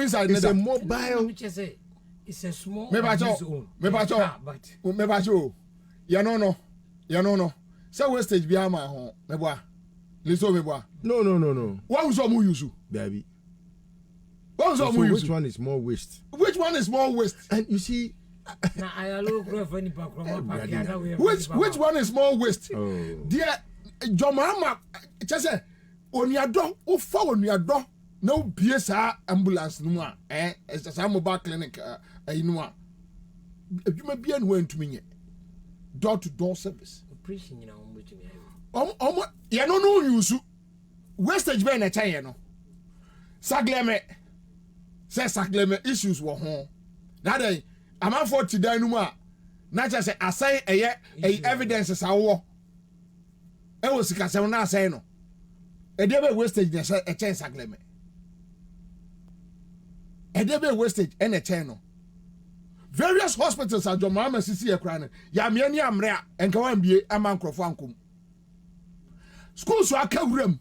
inside it's a mobile it's a small me ba cho ya no say wastage bi ama ho me boa leso me boa no what was all use baby which one is more waste and you see na I look for any background which one is more waste dear John Mahama just say Oniado o fa Oniado na obie sa ambulance no a sa mobile clinic no a adwuma bia no antumi nye door to door service operation na ombetumi ye no use wastage be na chain no sagleme issues wo ho na dey amanfo ti dan no mu a na cha say assign evidence sa wo e wo sika se na assign no e dey be wastage na say chain sagleme e dey be wastage and a chain no various hospitals are John Mahama sisi ekran ya me ani amre a enka wan bie amankrofo ankom schools wa kawuram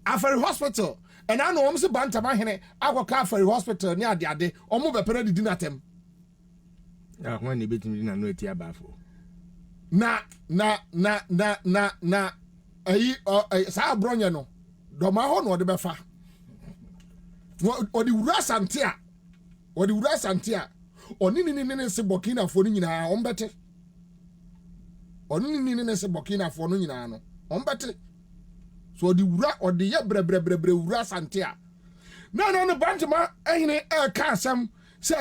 Afari hospital and I know se bantama hene akoka Afari hospital ni ade omo be pere didi natem when ni betimi na no eti abafo na ayi saa bronye no doma ho no de befa odi wura sante a oni ni se Burkina fo no nyina ombete oni ni se Burkina fo no nyina no ombete so odi wura odi ye brebre wura sante a no bantama ehine ka asem se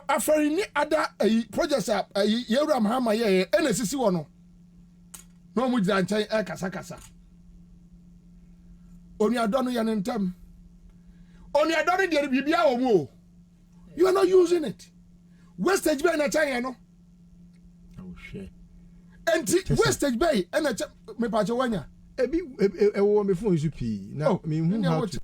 afari ni ada ayi projects ayi yewura mahama ye ena sisi wo no no mu jira nkyɛn kasa oni adɔno yɛ ne ntam oni adɔno deɛ bibia wɔ mu o you are not using it wastage bay na kyɛn no oh shit enti wastage bay na me pa kyɛ wanya ebi ɛwɔ me phone so pii na me hu how to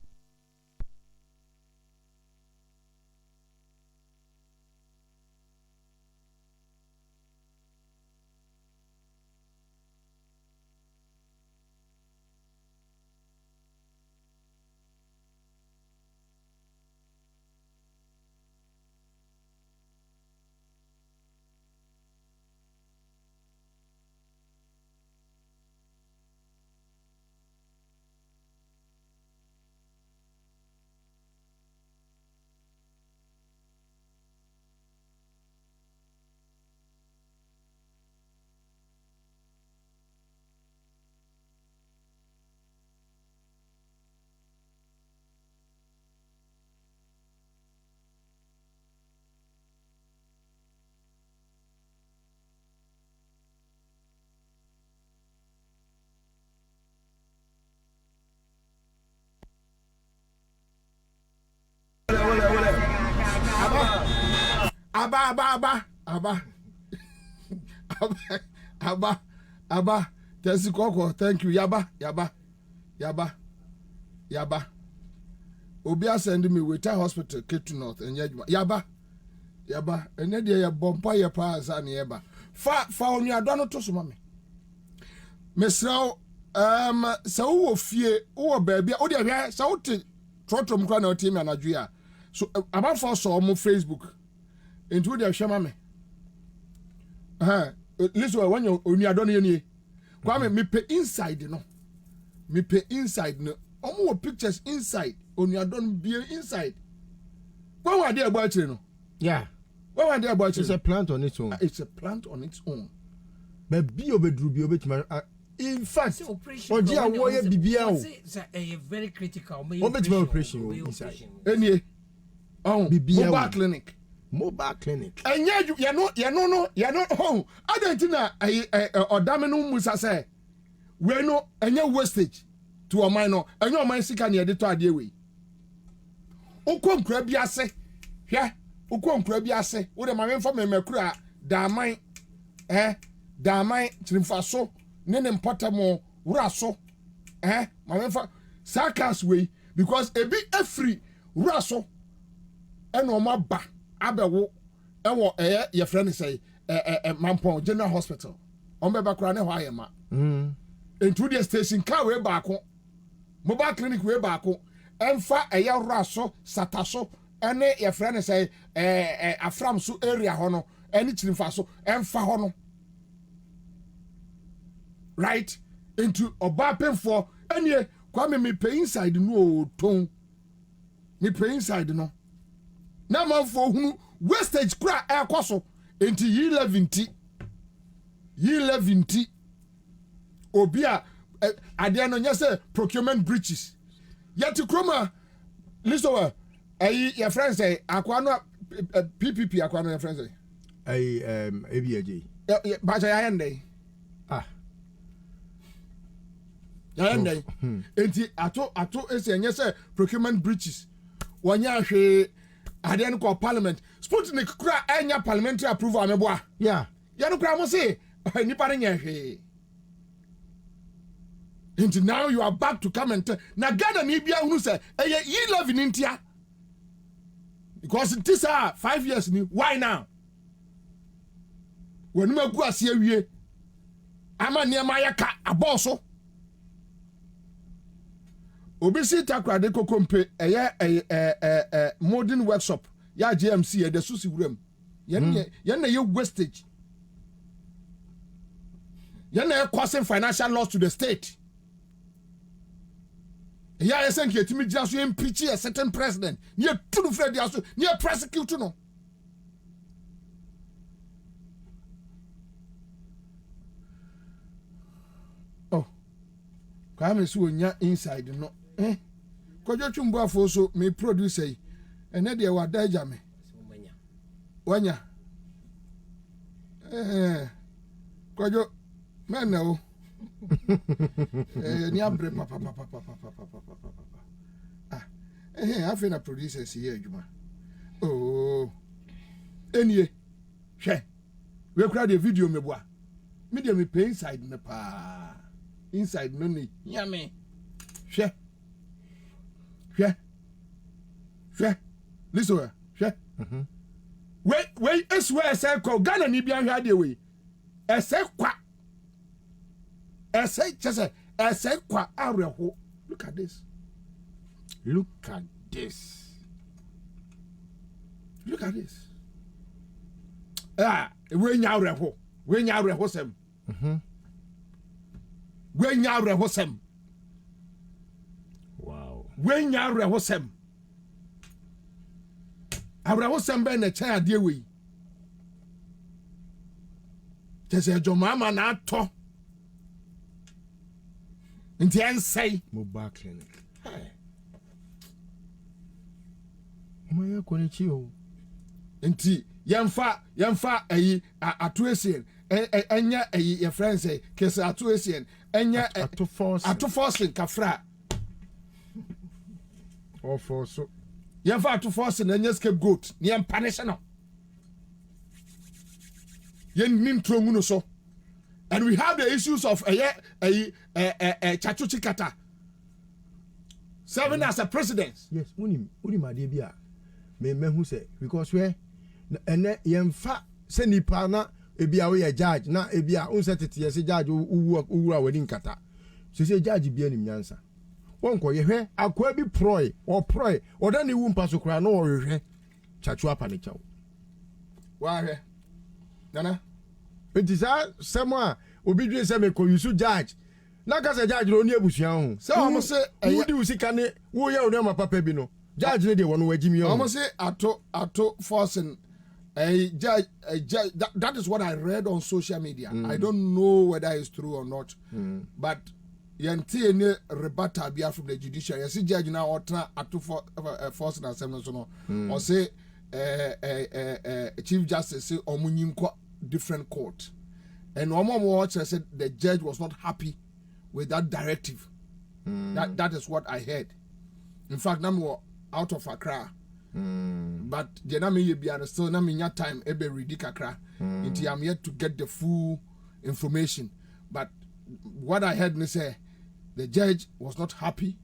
Aba. Thank you, Koko. Thank you. Yaba. Obia send me with a hospital, Ketu North, and Yaba. And then they are bompire pass and Yaba. Fa on your donor to mummy. Miss Row, so fear, oh, baby, oh, dear, so Trotrum Crano team and Adria. So about for so on Facebook. Into their shamame. Listen, when you don't hear Kwame, me pay inside, no. Me pay inside, no. More pictures inside. On your don't be inside. What were they about you? Yeah. What were they about you? It's a plant on its own. It's a plant on its own. But be obedient. In fact, Ogia warrior BBL. A very critical. Operation inside. Any mobile clinic. Mobile clinic. And you're not home. I don't know. Or Damino Musa say, we no and your wastage to a minor, and your mind sick and editor idea way. Ukom Krabiase, yeah, Ukom Krabiase, what am I from a Mercura, Damai, Trimfaso, Nenem Potamo, Rasso, my sarcas way, because a bit free, Rasso, and no more back. Abewo ewo your friend say Mampong General Hospital ombeba kra ne ho ayema into the station car we back mobile clinic we back emfa raso sataso ene your friend say afram so area ho no ene chirimfa so emfa ho no right into obapen for ene kwame me pay inside no ton me pay inside no na man for hunu wastage cra ekoso enti yi 11 obia ade no nyese procurement breaches yet kroma listo your friends say akwa PPP akwa no your friends say ABAJ ba ja yende yende enti ato ese nyese procurement breaches wanya hwe ade no call parliament Sputnik kura enya parliamentary approval ameboa yeah ya no kura mo say nipa ne nyehwe and now you are back to come and na Ghana ni bia hunu say ye love in India because this are 5 years ni why now when you go ase awie ama niema ya ka aboso obisi takra de kokompe modern workshop ya GMC de susi wuram yen na ye wastage You're causing financial loss to the state. Yeah, I think you just impeach a certain president. You're too afraid you're prosecuting. No. Oh, Kwame so nya inside no. Kojo chumbo afo so me producer yi. Ene de wa daja me. Wanya. Kojo man no. Ni abre papa. I feel a producer here, Juma. Oh, any she. We cried a video me boy. Medium me pay inside me pa. Inside no ni. Yummy. She. Listen, she. Wait, it's where I say call Ghana ni bian hwa de we. I say kwa. I say just I say kwa areho. Look at this. Look at this. Look at this. We nya areho. We nya areho sem. We nya areho sem. Wow. We nya areho sem. Areho sem be na cha ade we. Tese jomama na ato. Nti ansai mobile clinic. Omoye konichi o. Nti yemfa ayi atoesien enya ayi your friend say kese atoesien enya atoforcing kafra or for so yemfa atoforcing enya scapegoat ni empanish no yen nim trongu no so. And we have the issues of Chachuchi Kata serving as a president. Yes, unim adebia. Me who say because we and yemfa se nipa na ebia we judge na ebia unsetete yes judge uwura wedding kata. So say judge bia nim nyansa. Won ko ye hwe akwa bi proy or dan ni wu mpa so kra na o hwe chachu apa ne chawo. Wa hwe. Nana it is someone obi dwe say me ko yusu judge na ka say judge ro ni abusuan ho say almost say wo di usika ne wo ye onu ma papa bi no judge ne de wono wagimi ho almost say ato forcing a judge that is what I read on social media. I don't know whether it's true or not, but yenti any rebuttal bia from the judicial yes judge now or ato forcing assembly so no or say chief justice say omunyinko different court, and watch said the judge was not happy with that directive. That is what I heard. In fact, I'm out of Accra, but the name be still na minya time ebe ready kakra. Until I'm yet to get the full information. But what I heard me say, the judge was not happy.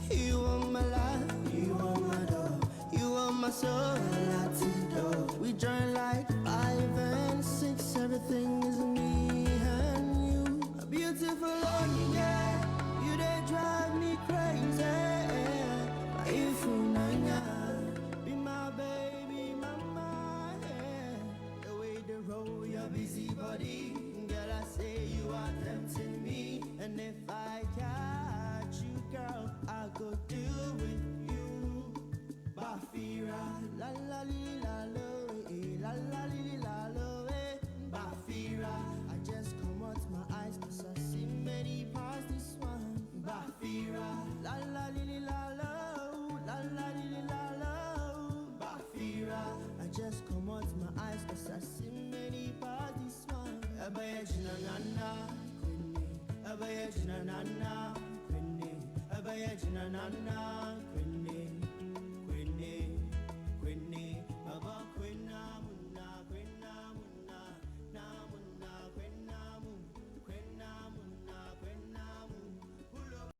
You are my life, you are my door, you are my soul, Latino. We join like 5 and 6, everything is me and you. A beautiful looking girl, you they drive me crazy. If you be my baby mama, yeah. The way they roll your busy body, girl, I say you are tempting me. And if I catch you, girl, I go deal with you. Bafira, la la li la lo, la la li la lo, Bafira. I just come out my eyes 'cause I see many past this one. Bafira, la la li la lo, la la li la lo, Bafira. I just come out my eyes 'cause I see many past this one. Abayajina nana, Abayajina nana, Abayajina nana.